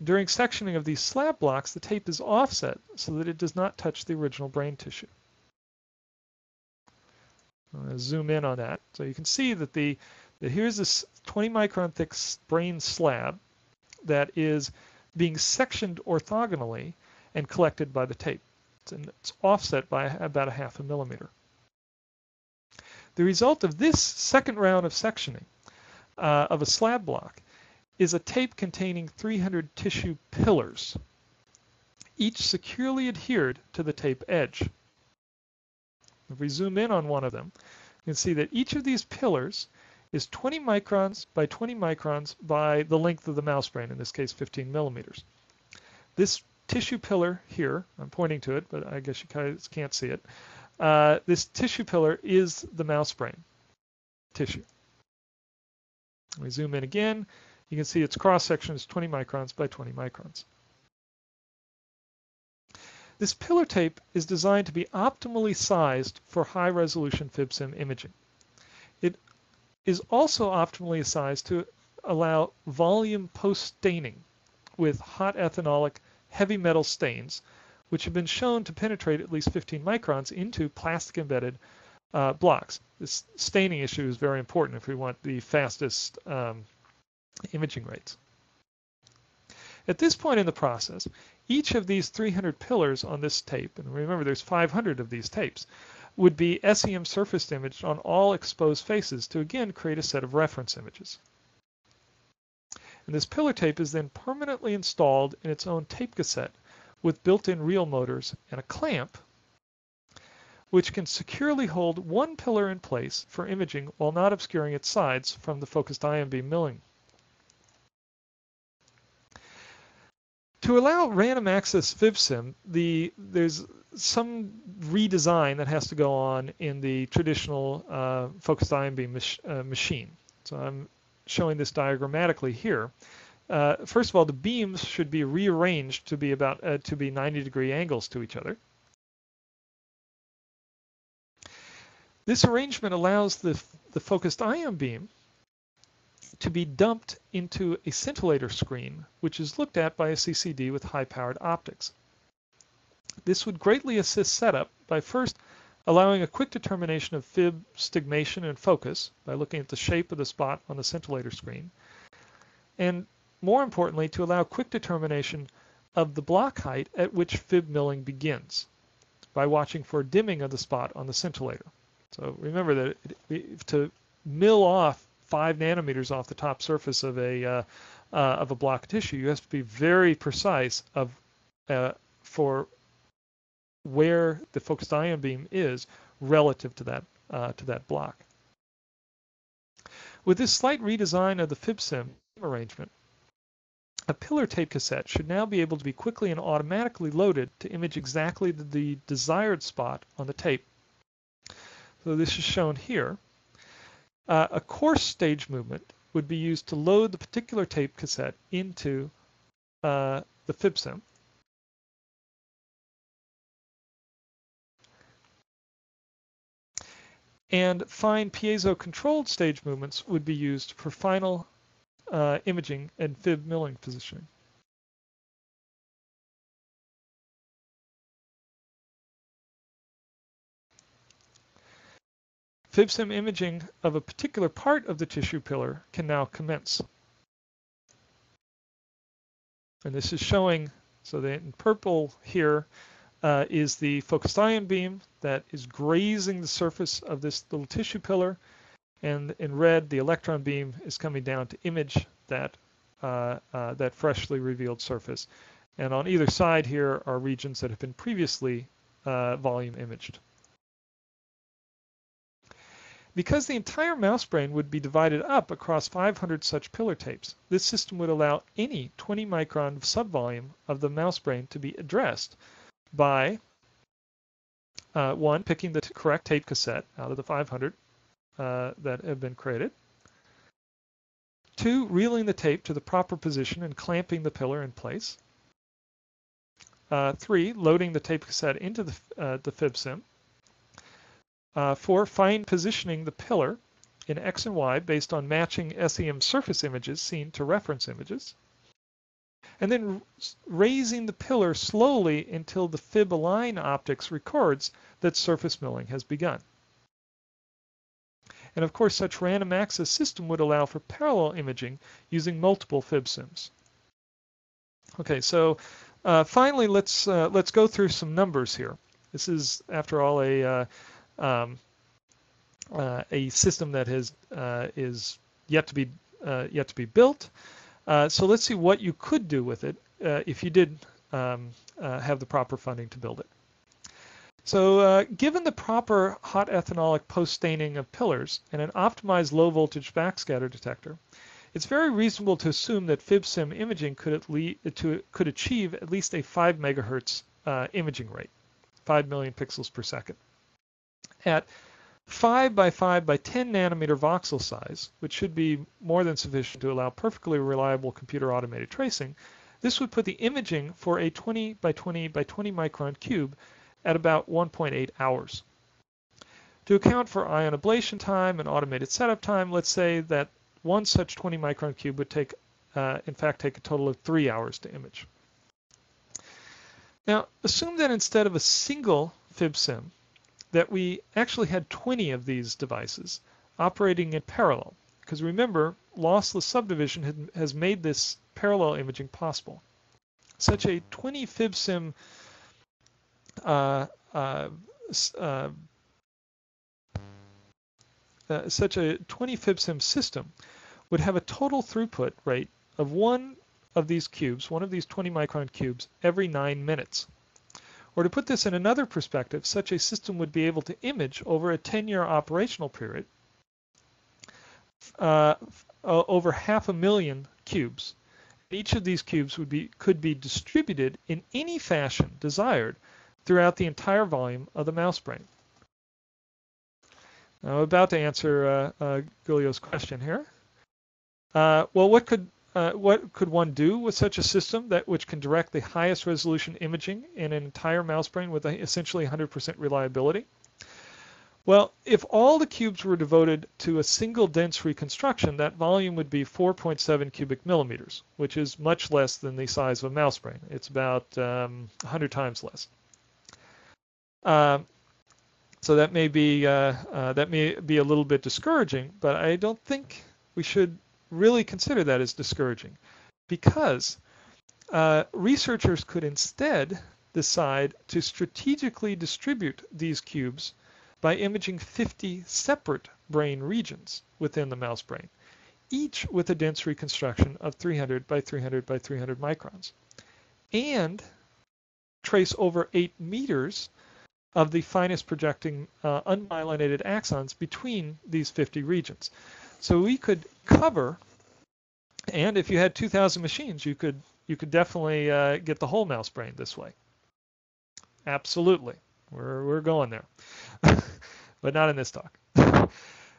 During sectioning of these slab blocks, the tape is offset so that it does not touch the original brain tissue. I'm going to zoom in on that. So you can see that here's this 20 micron thick brain slab that is being sectioned orthogonally and collected by the tape. And it's offset by about 0.5 millimeter. The result of this second round of sectioning of a slab block is a tape containing 300 tissue pillars, each securely adhered to the tape edge. If we zoom in on one of them, you can see that each of these pillars is 20 microns by 20 microns by the length of the mouse brain, in this case 15 millimeters. This tissue pillar here, I'm pointing to it, but I guess you guys can't see it. This tissue pillar is the mouse brain tissue. We zoom in again. You can see its cross-section is 20 microns by 20 microns. This pillar tape is designed to be optimally sized for high-resolution FibSim imaging. It is also optimally sized to allow volume post-staining with hot ethanolic heavy metal stains, which have been shown to penetrate at least 15 microns into plastic-embedded blocks. This staining issue is very important if we want the fastest imaging rates. At this point in the process, each of these 300 pillars on this tape, and remember there's 500 of these tapes, would be SEM surface imaged on all exposed faces to again create a set of reference images. And this pillar tape is then permanently installed in its own tape cassette with built-in reel motors and a clamp, which can securely hold one pillar in place for imaging while not obscuring its sides from the focused ion beam milling. To allow random access FibSim, there's some redesign that has to go on in the traditional focused ion beam machine. So I'm showing this diagrammatically here. First of all, the beams should be rearranged to be 90-degree angles to each other. This arrangement allows the focused ion beam to be dumped into a scintillator screen, which is looked at by a CCD with high-powered optics. This would greatly assist setup by first allowing a quick determination of fib stigmation and focus by looking at the shape of the spot on the scintillator screen, and more importantly, to allow quick determination of the block height at which fib milling begins by watching for dimming of the spot on the scintillator. So remember that to mill off 5 nanometers off the top surface of a block of tissue, you have to be very precise for where the focused ion beam is relative to that block. With this slight redesign of the FibSim arrangement, a pillar tape cassette should now be able to be quickly and automatically loaded to image exactly the desired spot on the tape. So this is shown here. A coarse stage movement would be used to load the particular tape cassette into the FibSim. And fine piezo-controlled stage movements would be used for final imaging and fib milling positioning. FibSim imaging of a particular part of the tissue pillar can now commence. And this is showing, so that in purple here is the focused ion beam that is grazing the surface of this little tissue pillar, and in red the electron beam is coming down to image that that freshly revealed surface. And on either side here are regions that have been previously volume imaged. Because the entire mouse brain would be divided up across 500 such pillar tapes, this system would allow any 20 micron subvolume of the mouse brain to be addressed by one, picking the correct tape cassette out of the 500 that have been created. Two, reeling the tape to the proper position and clamping the pillar in place. Three, loading the tape cassette into the FibSim. Four, fine positioning the pillar in X and Y based on matching SEM surface images seen to reference images. And then raising the pillar slowly until the fib align optics records that surface milling has begun. And of course, such random access system would allow for parallel imaging using multiple FibSims. Okay, so finally, let's go through some numbers here. This is, after all, a system that is yet to be built. So let's see what you could do with it if you did have the proper funding to build it. So given the proper hot ethanolic post-staining of pillars and an optimized low-voltage backscatter detector, it's very reasonable to assume that FibSim imaging could achieve at least a 5 megahertz imaging rate, 5 million pixels per second. At 5 by 5 by 10 nanometer voxel size, which should be more than sufficient to allow perfectly reliable computer automated tracing, this would put the imaging for a 20 by 20 by 20 micron cube at about 1.8 hours. To account for ion ablation time and automated setup time, let's say that one such 20 micron cube would in fact take a total of 3 hours to image. Now, assume that instead of a single FibSim, that we actually had 20 of these devices operating in parallel. Because remember, lossless subdivision has made this parallel imaging possible. Such a 20 FibSim system would have a total throughput rate of one of these 20 micron cubes every 9 minutes. Or to put this in another perspective, such a system would be able to image over a 10-year operational period over 500,000 cubes. Each of these cubes could be distributed in any fashion desired throughout the entire volume of the mouse brain. Now, I'm about to answer Giulio's question here. Well, what could one do with such a system which can direct the highest resolution imaging in an entire mouse brain with essentially 100% reliability? Well, if all the cubes were devoted to a single dense reconstruction, that volume would be 4.7 cubic millimeters, which is much less than the size of a mouse brain. It's about 100 times less. So that may be a little bit discouraging, but I don't think we should really consider that as discouraging, because researchers could instead decide to strategically distribute these cubes by imaging 50 separate brain regions within the mouse brain, each with a dense reconstruction of 300 by 300 by 300 microns, and trace over 8 meters of the finest projecting unmyelinated axons between these 50 regions. So we could cover, and if you had 2,000 machines, you could definitely get the whole mouse brain this way. Absolutely, we're going there, but not in this talk.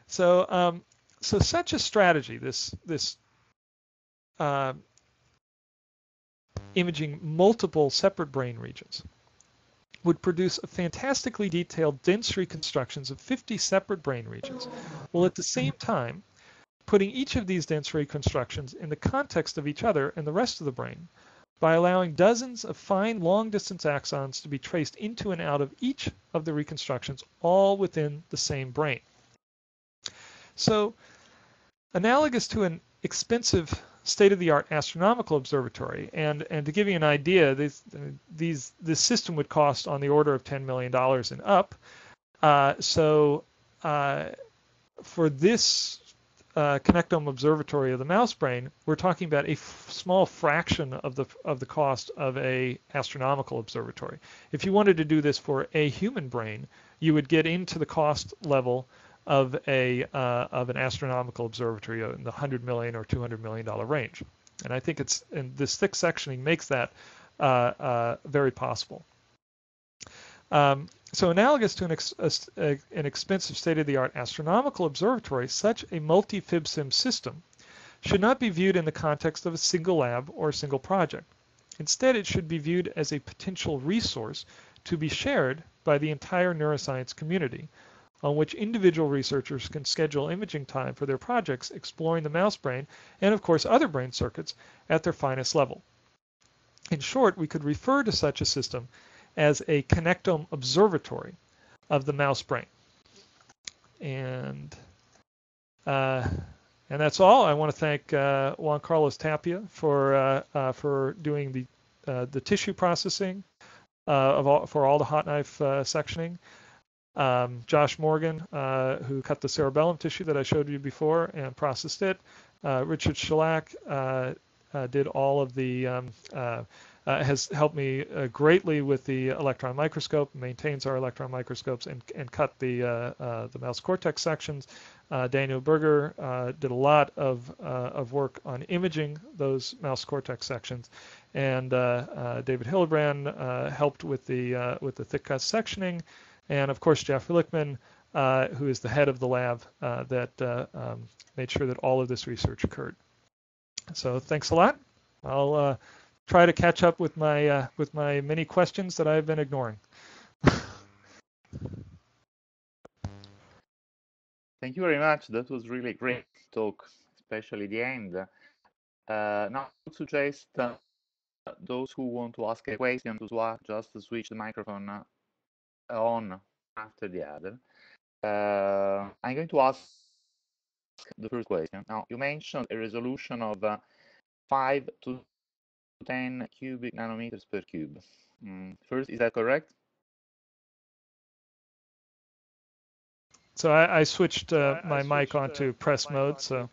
So such a strategy, this imaging multiple separate brain regions, would produce fantastically detailed dense reconstructions of 50 separate brain regions, while at the same time putting each of these dense reconstructions in the context of each other and the rest of the brain by allowing dozens of fine long-distance axons to be traced into and out of each of the reconstructions, all within the same brain. So analogous to an expensive state-of-the-art astronomical observatory, and to give you an idea, this system would cost on the order of $10 million and up. For this Connectome Observatory of the mouse brain, we're talking about a small fraction of the cost of a astronomical observatory. If you wanted to do this for a human brain, you would get into the cost level of an astronomical observatory in the $100 million or $200 million range. And I think this thick sectioning makes that very possible. So analogous to an expensive state-of-the-art astronomical observatory, such a multi-FibSim system should not be viewed in the context of a single lab or a single project. Instead, it should be viewed as a potential resource to be shared by the entire neuroscience community, on which individual researchers can schedule imaging time for their projects exploring the mouse brain and, of course, other brain circuits at their finest level. In short, we could refer to such a system as a Connectome Observatory of the mouse brain. And that's all. I want to thank Juan Carlos Tapia for doing the tissue processing for all the hot knife sectioning. Josh Morgan, who cut the cerebellum tissue that I showed you before and processed it. Richard Shellac did all of the has helped me greatly with the electron microscope, maintains our electron microscopes, and cut the mouse cortex sections. Daniel Berger did a lot of work on imaging those mouse cortex sections, and David Hillebrand helped with the thick cut sectioning, and of course Jeff Lichtman, who is the head of the lab that made sure that all of this research occurred. So thanks a lot. I'll try to catch up with my many questions that I've been ignoring. Thank you very much. That was really great talk, especially the end. Now, I would suggest those who want to ask a question to just switch the microphone on after the other. I'm going to ask the first question. Now, you mentioned a resolution of 5 to 10 cubic nanometers per cube. First, is that correct? So I switched my mic onto press mode. So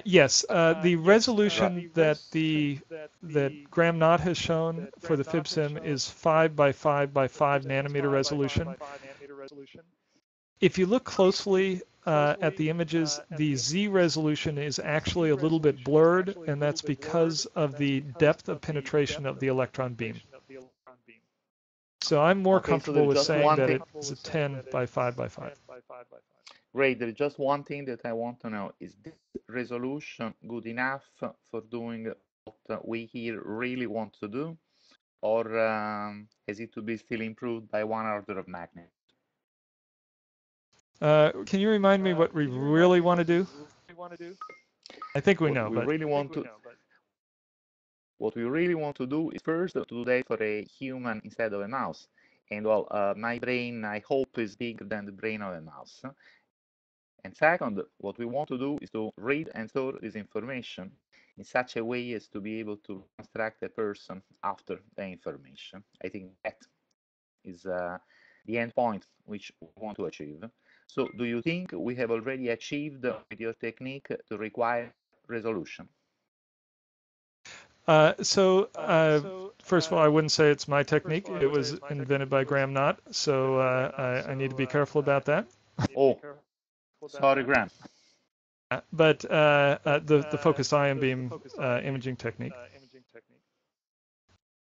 yes, the resolution that Graham Knott has shown for the FibSim is 5 by 5 by 5 nanometer resolution. If you look closely at the images, the Z resolution is actually a little bit blurred, and that's because of the depth of penetration of the electron beam. So I'm more comfortable with saying that it's a 10 by 5 by 5. Great. There is just one thing that I want to know. Is this resolution good enough for doing what we here really want to do? Or has it to be still improved by 1 order of magnitude? Can you remind me what we really want to do? I think we know. What we really want to do is first to do that for a human instead of a mouse. And well, my brain, I hope, is bigger than the brain of a mouse. And second, what we want to do is to read and store this information in such a way as to be able to construct a person after the information. I think that is the end point which we want to achieve. So do you think we have already achieved with your technique the required resolution? First of all, I wouldn't say it's my technique. It was invented by Graham Knott, so I need to be careful about that. Oh, sorry, Graham. But the focused ion beam imaging technique.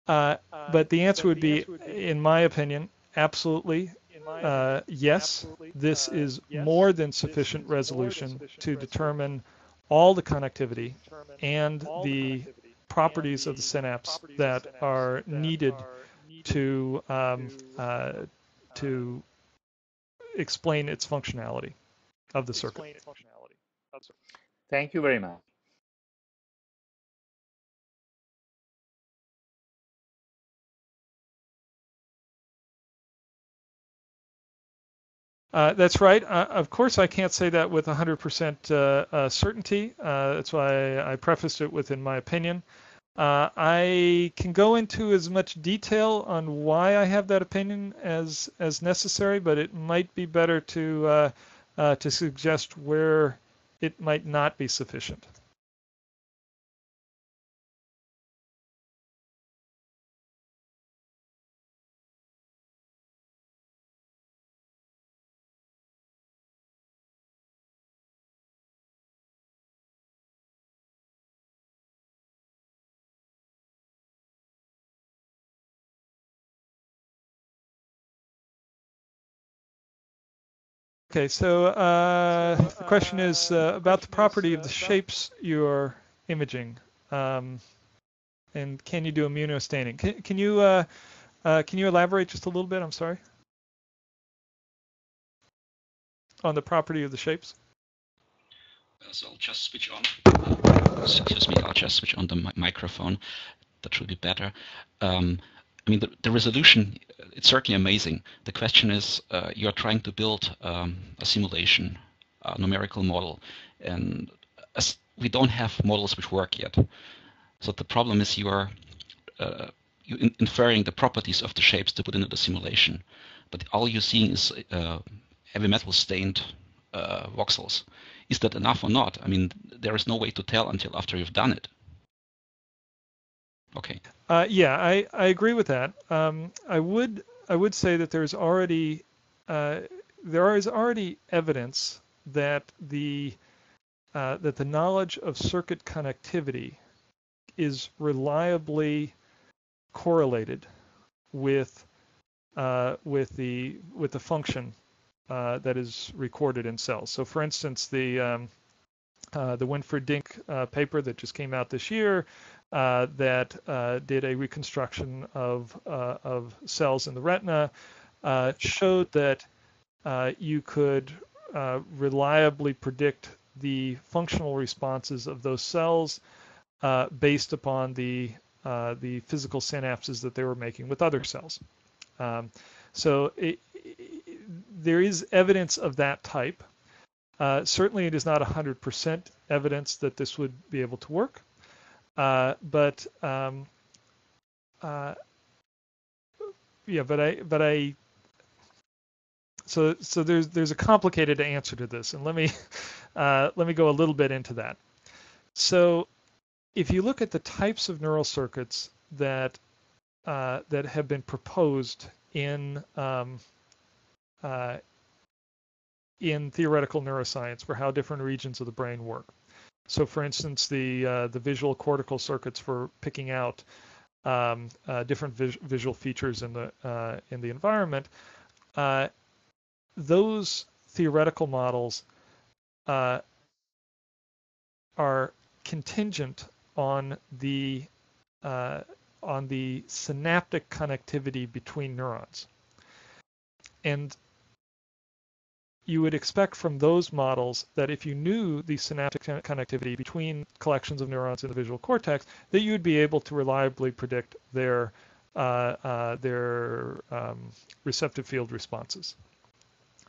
But the answer would be, in my opinion, absolutely yes. This is more than sufficient resolution to determine all the connectivity and the properties of the synapse that are needed to explain its functionality of the circuit. Thank you very much. That's right. Of course, I can't say that with 100% certainty. That's why I prefaced it with, in my opinion. I can go into as much detail on why I have that opinion as necessary, but it might be better to suggest where it might not be sufficient. Okay, so the question is about the property of the shapes you're imaging, and can you do immunostaining? Can you elaborate just a little bit? I'm sorry, on the property of the shapes. So I'll just switch on. Excuse me. I'll just switch on the microphone. That should be better. I mean, the resolution, it's certainly amazing. The question is, you're trying to build a simulation, a numerical model, and we don't have models which work yet. So the problem is you are inferring the properties of the shapes to put into the simulation, but all you're seeing is heavy metal stained voxels. Is that enough or not? I mean, there is no way to tell until after you've done it. Okay. Yeah, I agree with that. I would say that there is already evidence that the knowledge of circuit connectivity is reliably correlated with the function that is recorded in cells. So, for instance, the Winfried-Dink paper that just came out this year that did a reconstruction of cells in the retina showed that you could reliably predict the functional responses of those cells based upon the physical synapses that they were making with other cells. So there is evidence of that type. Certainly, it is not 100% evidence that this would be able to work, but so there's a complicated answer to this, and let me go a little bit into that. So, if you look at the types of neural circuits that have been proposed in theoretical neuroscience for how different regions of the brain work. So, for instance, the visual cortical circuits for picking out different visual features in the environment. Those theoretical models are contingent on the synaptic connectivity between neurons, and you would expect from those models that if you knew the synaptic connectivity between collections of neurons in the visual cortex, that you would be able to reliably predict their receptive field responses.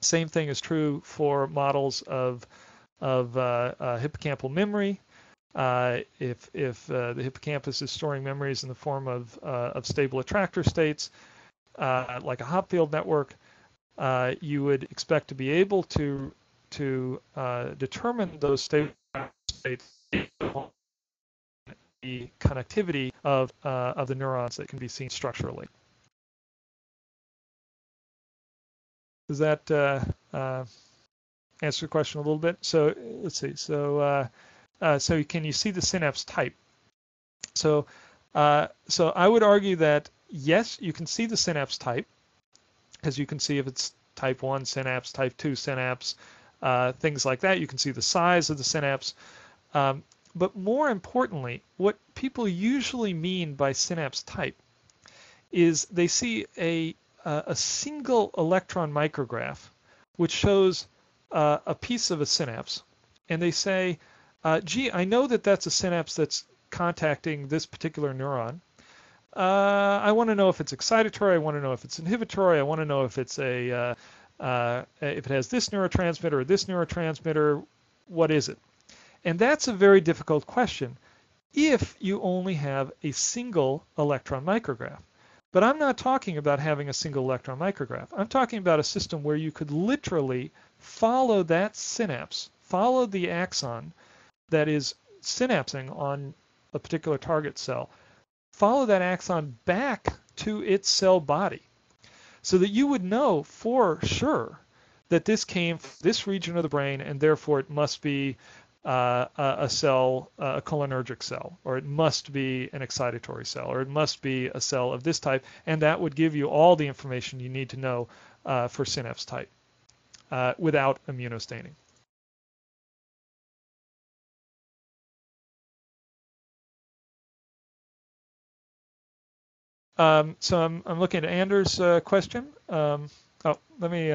Same thing is true for models of hippocampal memory. If the hippocampus is storing memories in the form of stable attractor states, like a Hopfield network, you would expect to be able to determine those stable states, the connectivity of the neurons that can be seen structurally. Does that answer the question a little bit? So let's see. So can you see the synapse type? So I would argue that yes, you can see the synapse type, because you can see if it's type 1 synapse, type 2 synapse, things like that. You can see the size of the synapse. But more importantly, what people usually mean by synapse type is they see a single electron micrograph which shows a piece of a synapse, and they say, gee, I know that that's a synapse that's contacting this particular neuron. I want to know if it's excitatory. I want to know if it's inhibitory. I want to know if it's a If it has this neurotransmitter or this neurotransmitter, what is it? And that's a very difficult question if you only have a single electron micrograph. But I'm not talking about having a single electron micrograph. I'm talking about a system where you could literally follow that synapse, follow the axon that is synapsing on a particular target cell, follow that axon back to its cell body so that you would know for sure that this came from this region of the brain and therefore it must be a cell, a cholinergic cell, or it must be an excitatory cell, or it must be a cell of this type, and that would give you all the information you need to know for synapse type without immunostaining. So I'm looking at Anders' question. Let me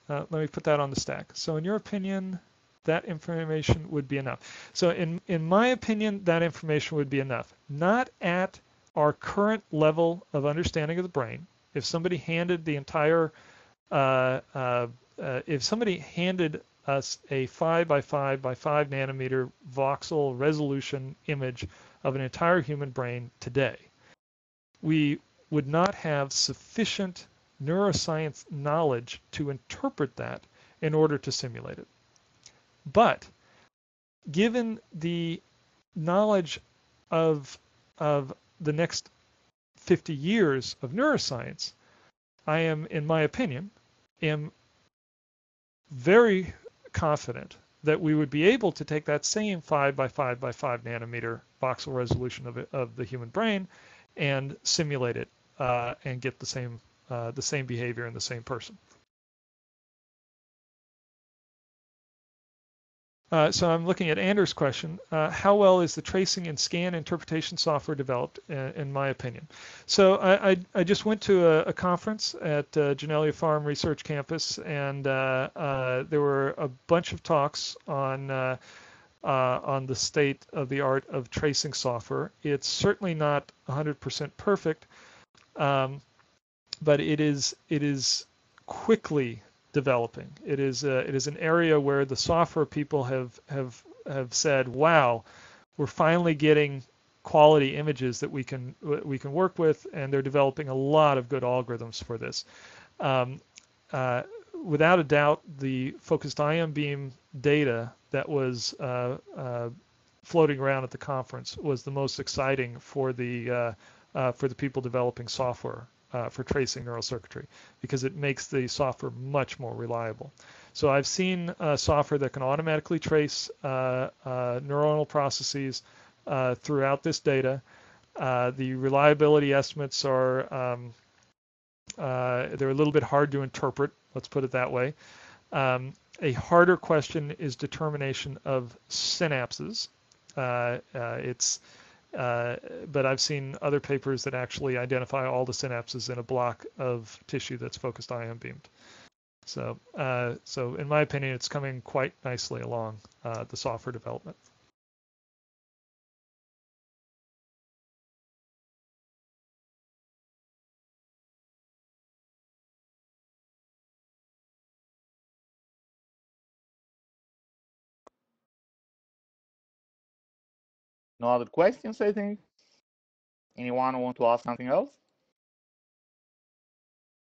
put that on the stack. So in your opinion, that information would be enough. So in my opinion, that information would be enough. Not at our current level of understanding of the brain. If somebody handed the entire, if somebody handed us a 5 by 5 by 5 nanometer voxel resolution image of an entire human brain today, we would not have sufficient neuroscience knowledge to interpret that in order to simulate it. But given the knowledge of the next 50 years of neuroscience, I am, in my opinion, am very confident that we would be able to take that same 5 by 5 by 5 nanometer voxel resolution of the human brain and simulate it and get the same behavior in the same person. So I'm looking at Anders' question. How well is the tracing and scan interpretation software developed, in my opinion? So I just went to a conference at Genelia Farm Research Campus, and there were a bunch of talks on the state of the art of tracing software. It's certainly not 100% perfect, but it is quickly developing. It is an area where the software people have said, wow, we're finally getting quality images that we can work with, and they're developing a lot of good algorithms for this. Without a doubt, the focused ion beam data that was floating around at the conference was the most exciting for the people developing software for tracing neural circuitry, because it makes the software much more reliable. So I've seen software that can automatically trace neuronal processes throughout this data. The reliability estimates are they're a little bit hard to interpret, let's put it that way. A harder question is determination of synapses. But I've seen other papers that actually identify all the synapses in a block of tissue that's focused ion beamed. So in my opinion, it's coming quite nicely along the software development. No other questions, I think? Anyone want to ask something else?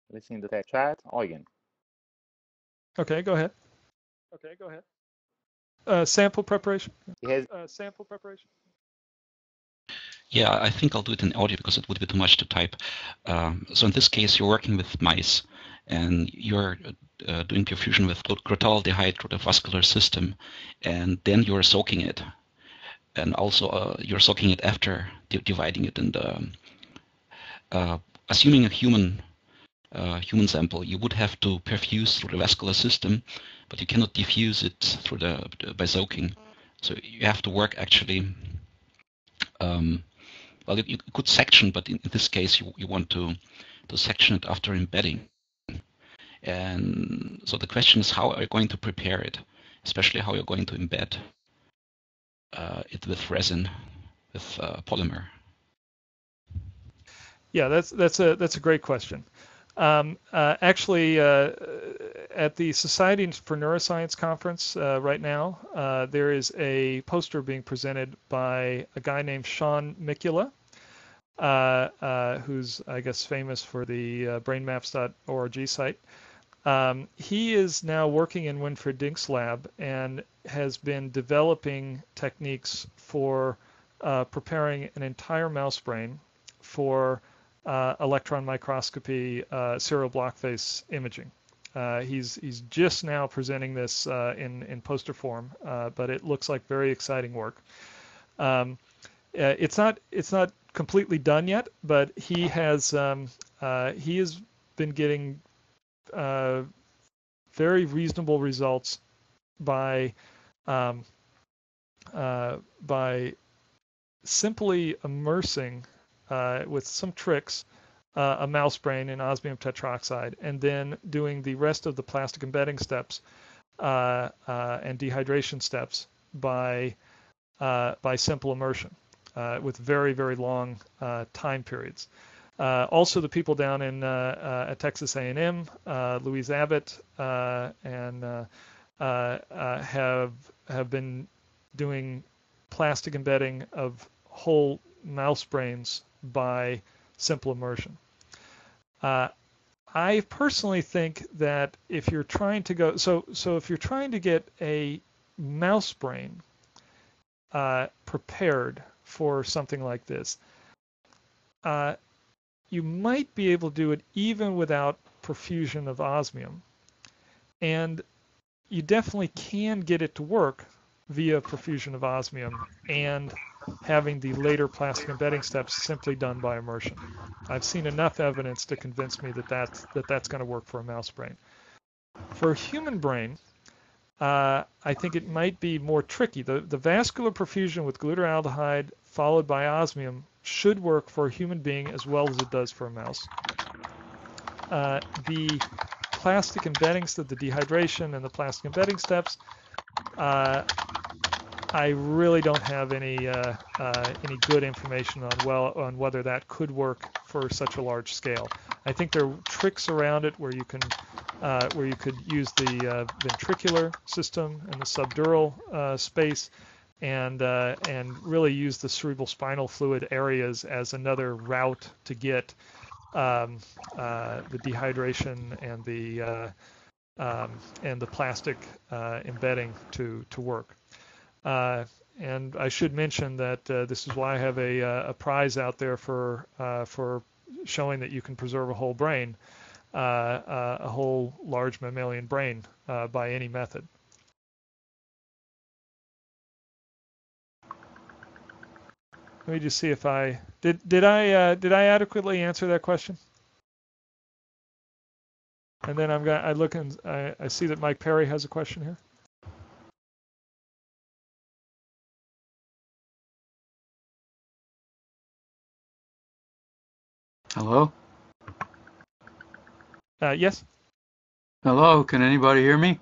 Let's see in the chat. Eugen. Okay, go ahead. Sample preparation. Sample preparation. Yeah, I think I'll do it in audio because it would be too much to type. So in this case, you're working with mice, and you're doing perfusion with crotaldehyde through the vascular system, and then you're soaking it. And also you're soaking it after dividing it in the, assuming a human sample, you would have to perfuse through the vascular system, but you cannot diffuse it through by soaking. So you have to work actually, well, you could section, but in this case you want to section it after embedding. And so the question is, how are you going to prepare it, especially how you're going to embed it with resin, with polymer? Yeah, that's a great question. Actually, at the Society for Neuroscience conference right now, there is a poster being presented by a guy named Sean Mikula, who's, I guess, famous for the brainmaps.org site. He is now working in Winfried Dink's lab and has been developing techniques for preparing an entire mouse brain for electron microscopy serial block face imaging. He's just now presenting this in poster form, but it looks like very exciting work. It's not completely done yet, but he has been getting very reasonable results by simply immersing with some tricks a mouse brain in osmium tetroxide, and then doing the rest of the plastic embedding steps and dehydration steps by simple immersion with very, very long time periods. Also, the people down in at Texas A&M, Louise Abbott, and have been doing plastic embedding of whole mouse brains by simple immersion. I personally think that if you're trying to go, so if you're trying to get a mouse brain prepared for something like this, you might be able to do it even without perfusion of osmium, and you definitely can get it to work via perfusion of osmium and having the later plastic embedding steps simply done by immersion. I've seen enough evidence to convince me that that's going to work for a mouse brain. For a human brain, I think it might be more tricky. The vascular perfusion with glutaraldehyde followed by osmium should work for a human being as well as it does for a mouse. The plastic embeddings, the dehydration and the plastic embedding steps, I really don't have any good information on whether that could work for such a large scale. I think there are tricks around it where you could use the ventricular system and the subdural space, and really use the cerebral spinal fluid areas as another route to get the dehydration and the plastic embedding to work. And I should mention that this is why I have a prize out there for showing that you can preserve a whole brain, a whole large mammalian brain by any method. Let me just see if I did I adequately answer that question? And then I see that Mike Perry has a question here. Hello? Yes? Hello, can anybody hear me?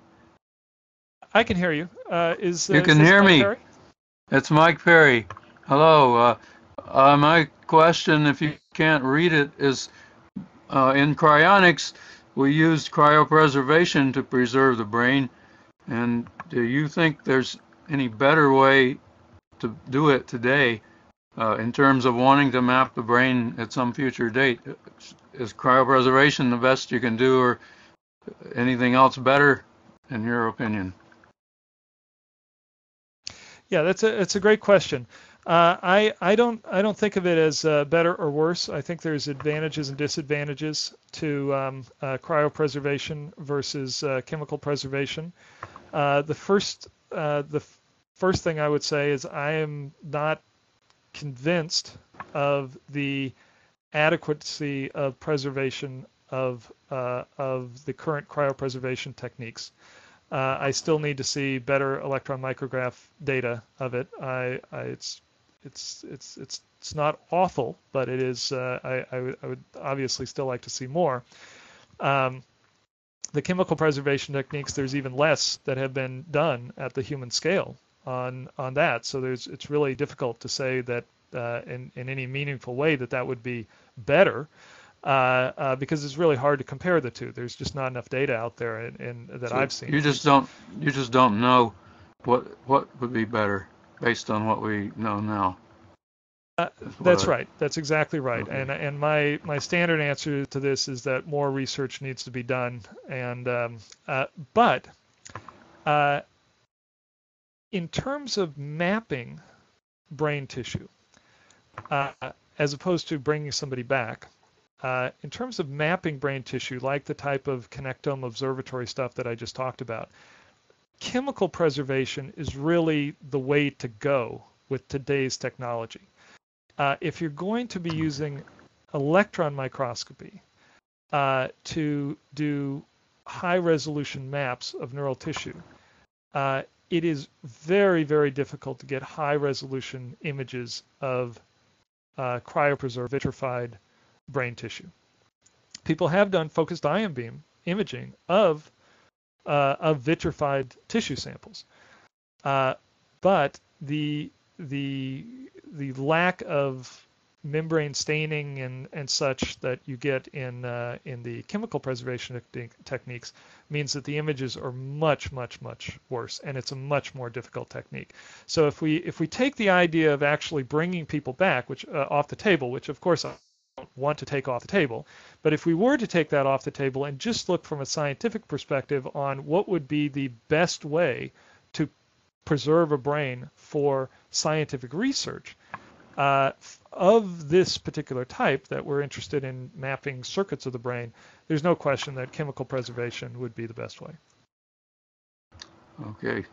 I can hear you. You can hear me. Perry? It's Mike Perry. Hello. My question, if you can't read it, is in cryonics, we used cryopreservation to preserve the brain. And do you think there's any better way to do it today in terms of wanting to map the brain at some future date? Is cryopreservation the best you can do, or anything else better, in your opinion? Yeah, it's a great question. I don't think of it as better or worse. I think there's advantages and disadvantages to cryopreservation versus chemical preservation. The first thing I would say is I am not convinced of the adequacy of preservation of the current cryopreservation techniques. I still need to see better electron micrograph data of it. It's not awful, but it is. I would obviously still like to see more. The chemical preservation techniques, there's even less that have been done at the human scale on that. So it's really difficult to say that in any meaningful way that would be better. because it's really hard to compare the two. There's just not enough data out there that So I've seen. you just don't know what would be better based on what we know now. That's right. That's exactly right. Okay. And my standard answer to this is that more research needs to be done. And but in terms of mapping brain tissue, as opposed to bringing somebody back, in terms of mapping brain tissue, like the type of Connectome Observatory stuff that I just talked about, chemical preservation is really the way to go with today's technology. If you're going to be using electron microscopy to do high resolution maps of neural tissue, it is very, very difficult to get high resolution images of cryopreserved vitrified brain tissue. People have done focused ion beam imaging of vitrified tissue samples, but the lack of membrane staining and such that you get in the chemical preservation techniques means that the images are much worse, and it's a much more difficult technique. So if we take the idea of actually bringing people back, which off the table, which of course I don't want to take off the table, but if we were to take that off the table and just look from a scientific perspective on what would be the best way to preserve a brain for scientific research, of this particular type that we're interested in mapping circuits of the brain, there's no question that chemical preservation would be the best way. Okay.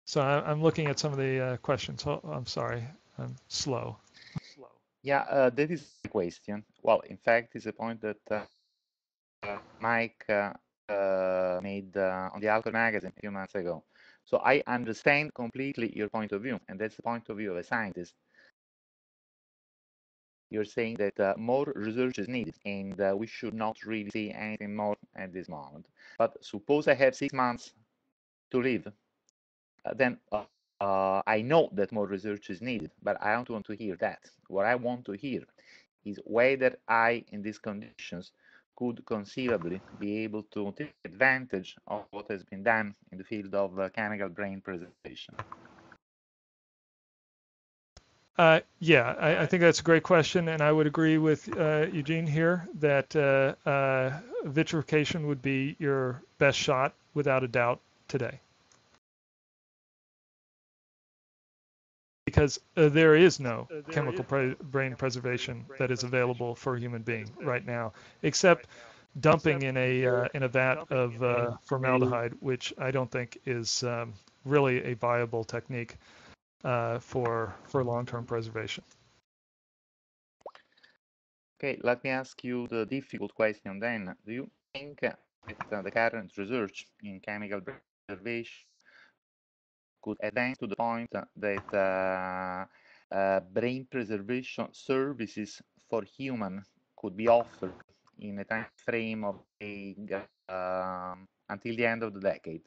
So I'm looking at some of the questions. Oh, I'm sorry, I'm slow. Yeah, that is the question. Well, in fact, it's a point that Mike made on the Alcohol magazine a few months ago. So I understand completely your point of view, and that's the point of view of a scientist. You're saying that more research is needed, and we should not really see anything more at this moment. But suppose I have 6 months to live, then I know that more research is needed, but I don't want to hear that. What I want to hear is whether I, in these conditions, could conceivably be able to take advantage of what has been done in the field of chemical brain preservation. Yeah, I think that's a great question, and I would agree with Eugene here that vitrification would be your best shot without a doubt today. Because there is no chemical brain preservation that is available for a human being right now, except dumping in a vat of formaldehyde, which I don't think is really a viable technique for long-term preservation. Okay, let me ask you the difficult question then. Do you think that the current research in chemical preservation could advance to the point that brain preservation services for human could be offered in a time frame of until the end of the decade?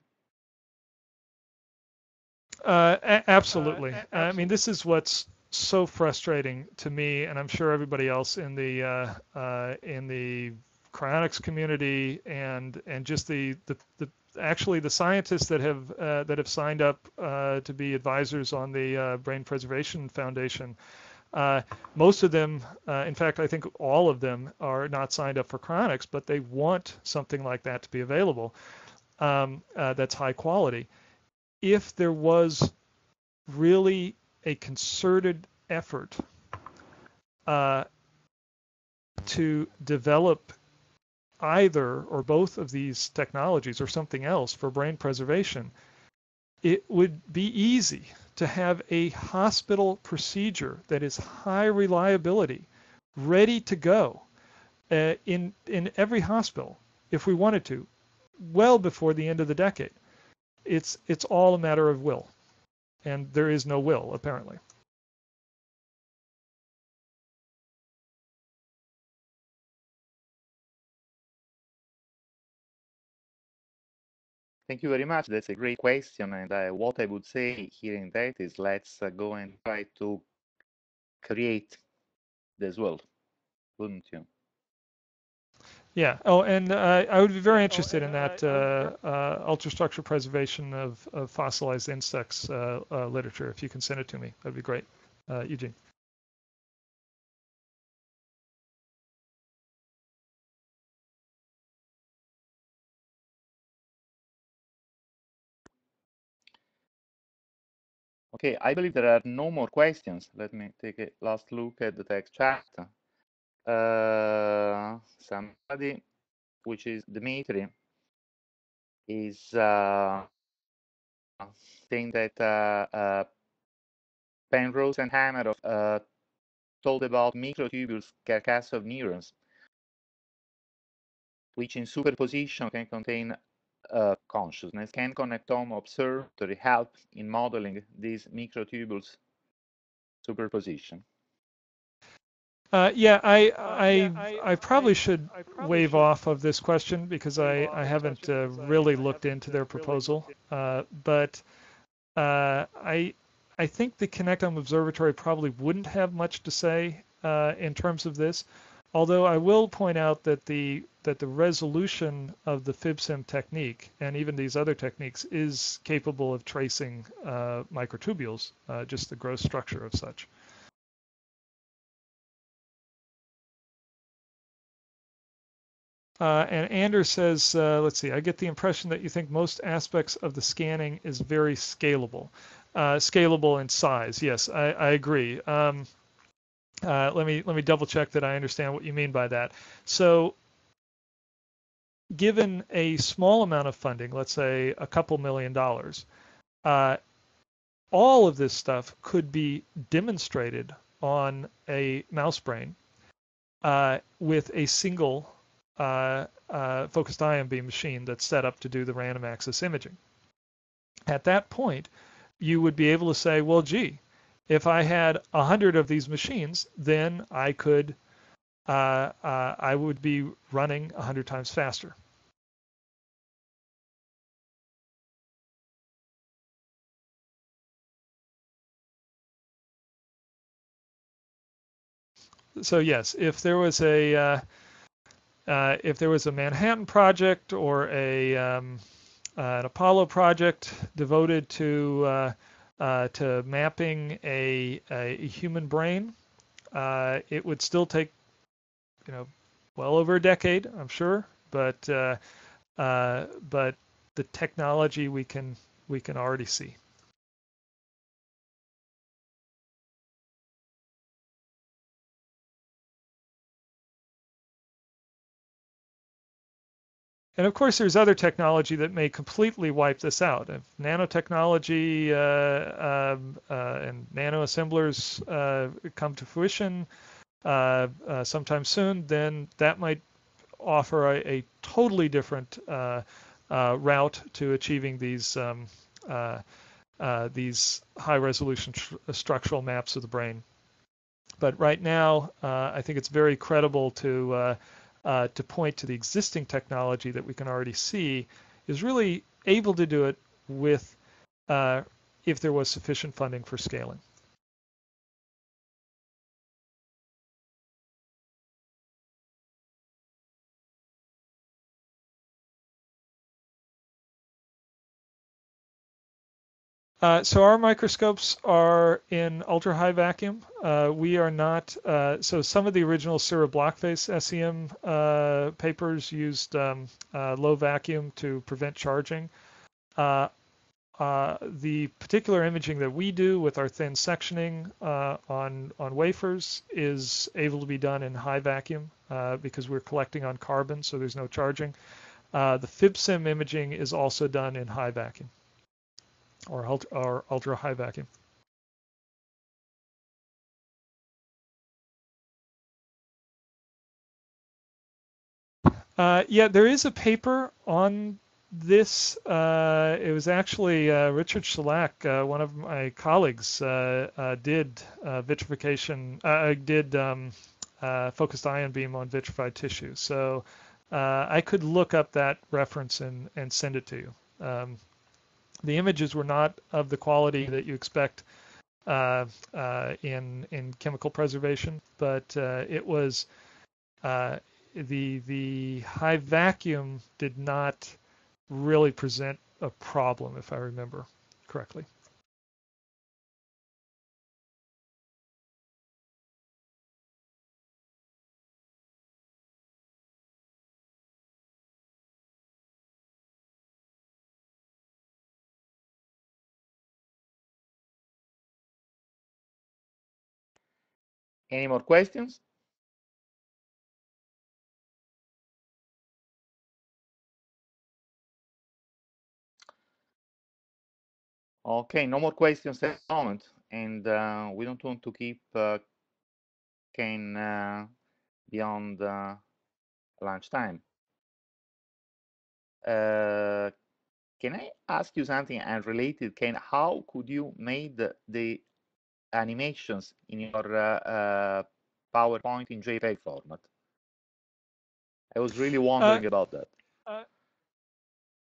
Absolutely. I mean, this is what's so frustrating to me, and I'm sure everybody else in the cryonics community and just actually the scientists that have signed up to be advisors on the Brain Preservation Foundation. Most of them, in fact, I think all of them are not signed up for cryonics, but they want something like that to be available that's high quality. If there was really a concerted effort to develop either or both of these technologies or something else for brain preservation, it would be easy to have a hospital procedure that is high reliability, ready to go in every hospital if we wanted to, well before the end of the decade. It's all a matter of will, and there is no will apparently. Thank you very much. That's a great question. And what I would say hearing that is let's go and try to create this world, wouldn't you? Yeah. Oh, and I would be very interested in that ultrastructure preservation of fossilized insects literature. If you can send it to me, that'd be great. Eugene. Okay, I believe there are no more questions. Let me take a last look at the text chat. Somebody, which is Dmitry, is saying that Penrose and Hameroff told about microtubules carcass of neurons, which in superposition can contain consciousness. Can Connectome Observatory help in modeling these microtubules superposition? Yeah, I probably should wave off of this question because I haven't really looked into their proposal. But I think the Connectome Observatory probably wouldn't have much to say in terms of this. Although I will point out that the resolution of the FibSim technique and even these other techniques is capable of tracing microtubules, just the gross structure of such. And Anders says, let's see, I get the impression that you think most aspects of the scanning is very scalable. Scalable in size, yes, I agree. Let me double check that I understand what you mean by that. So given a small amount of funding, let's say a couple $1,000,000, all of this stuff could be demonstrated on a mouse brain with a single focused ion beam machine that's set up to do the random access imaging. At that point, you would be able to say, well, gee, if I had 100 of these machines, then I could, I would be running 100 times faster. So yes, if there was a Manhattan project or an Apollo project devoted to mapping a human brain, it would still take, well over a decade, I'm sure, but the technology we can already see. And of course, there's other technology that may completely wipe this out. If nanotechnology and nanoassemblers come to fruition sometime soon, then that might offer a totally different route to achieving these high-resolution structural maps of the brain. But right now, I think it's very credible to point to the existing technology that we can already see is really able to do it with if there was sufficient funding for scaling. So our microscopes are in ultra high vacuum. We are not, so some of the original Cira Blockface SEM papers used low vacuum to prevent charging. The particular imaging that we do with our thin sectioning on wafers is able to be done in high vacuum because we're collecting on carbon, so there's no charging. The FibSim imaging is also done in high vacuum or ultra high vacuum. Yeah, there is a paper on this. It was actually Richard Shellac, one of my colleagues, did vitrification, did focused ion beam on vitrified tissue. So I could look up that reference and send it to you. The images were not of the quality that you expect in chemical preservation, but it was the high vacuum did not really present a problem, if I remember correctly. Any more questions? Okay, no more questions at the moment, and we don't want to keep Ken beyond lunchtime. Can I ask you something unrelated, Ken? How could you made the animations in your PowerPoint in JPEG format? I was really wondering about that.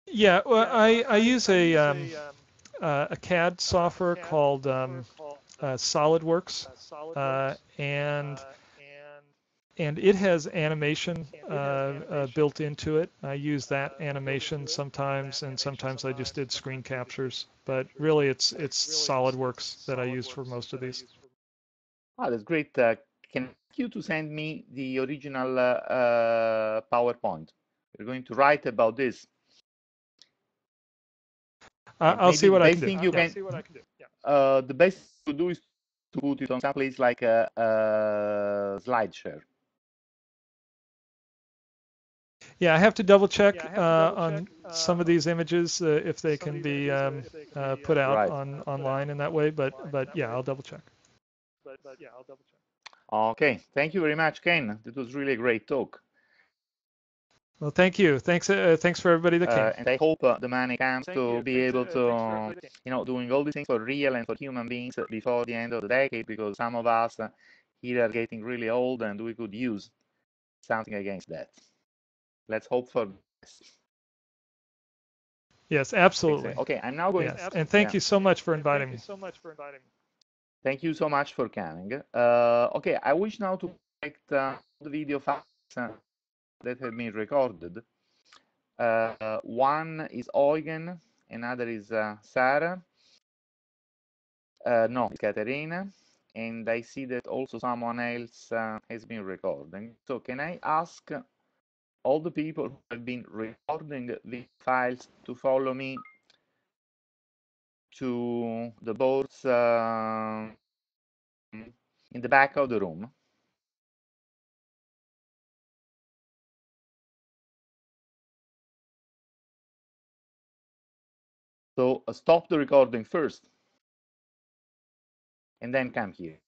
Yeah, well, I use a CAD software called SolidWorks, and it has animation built into it. I use that animation sometimes, and sometimes I just did screen captures. But really, it's SolidWorks that I used for most of these. Oh, that's great. Can I ask you to send me the original PowerPoint? We're going to write about this. I'll see what I can do. The best thing to do is to put it on some place like a SlideShare. Yeah, I have to double check on some of these images if they can be put out online in that way. But yeah, I'll double check. Okay, thank you very much, Ken. That was really a great talk. Well, thank you. Thanks for everybody that came. And I hope the money comes to be able to, doing all these things for real and for human beings before the end of the decade, because some of us here are getting really old and we could use something against that. Let's hope for this. Yes, absolutely. Okay, I'm now going. Yes. And thank you so much for inviting me. Thank you so much for coming. Okay, I wish now to collect the video files that have been recorded. One is Eugen, another is Sarah. No, it's Katerina. And I see that also someone else has been recording. So can I ask all the people who have been recording the files to follow me to the boards in the back of the room? So stop the recording first and then come here.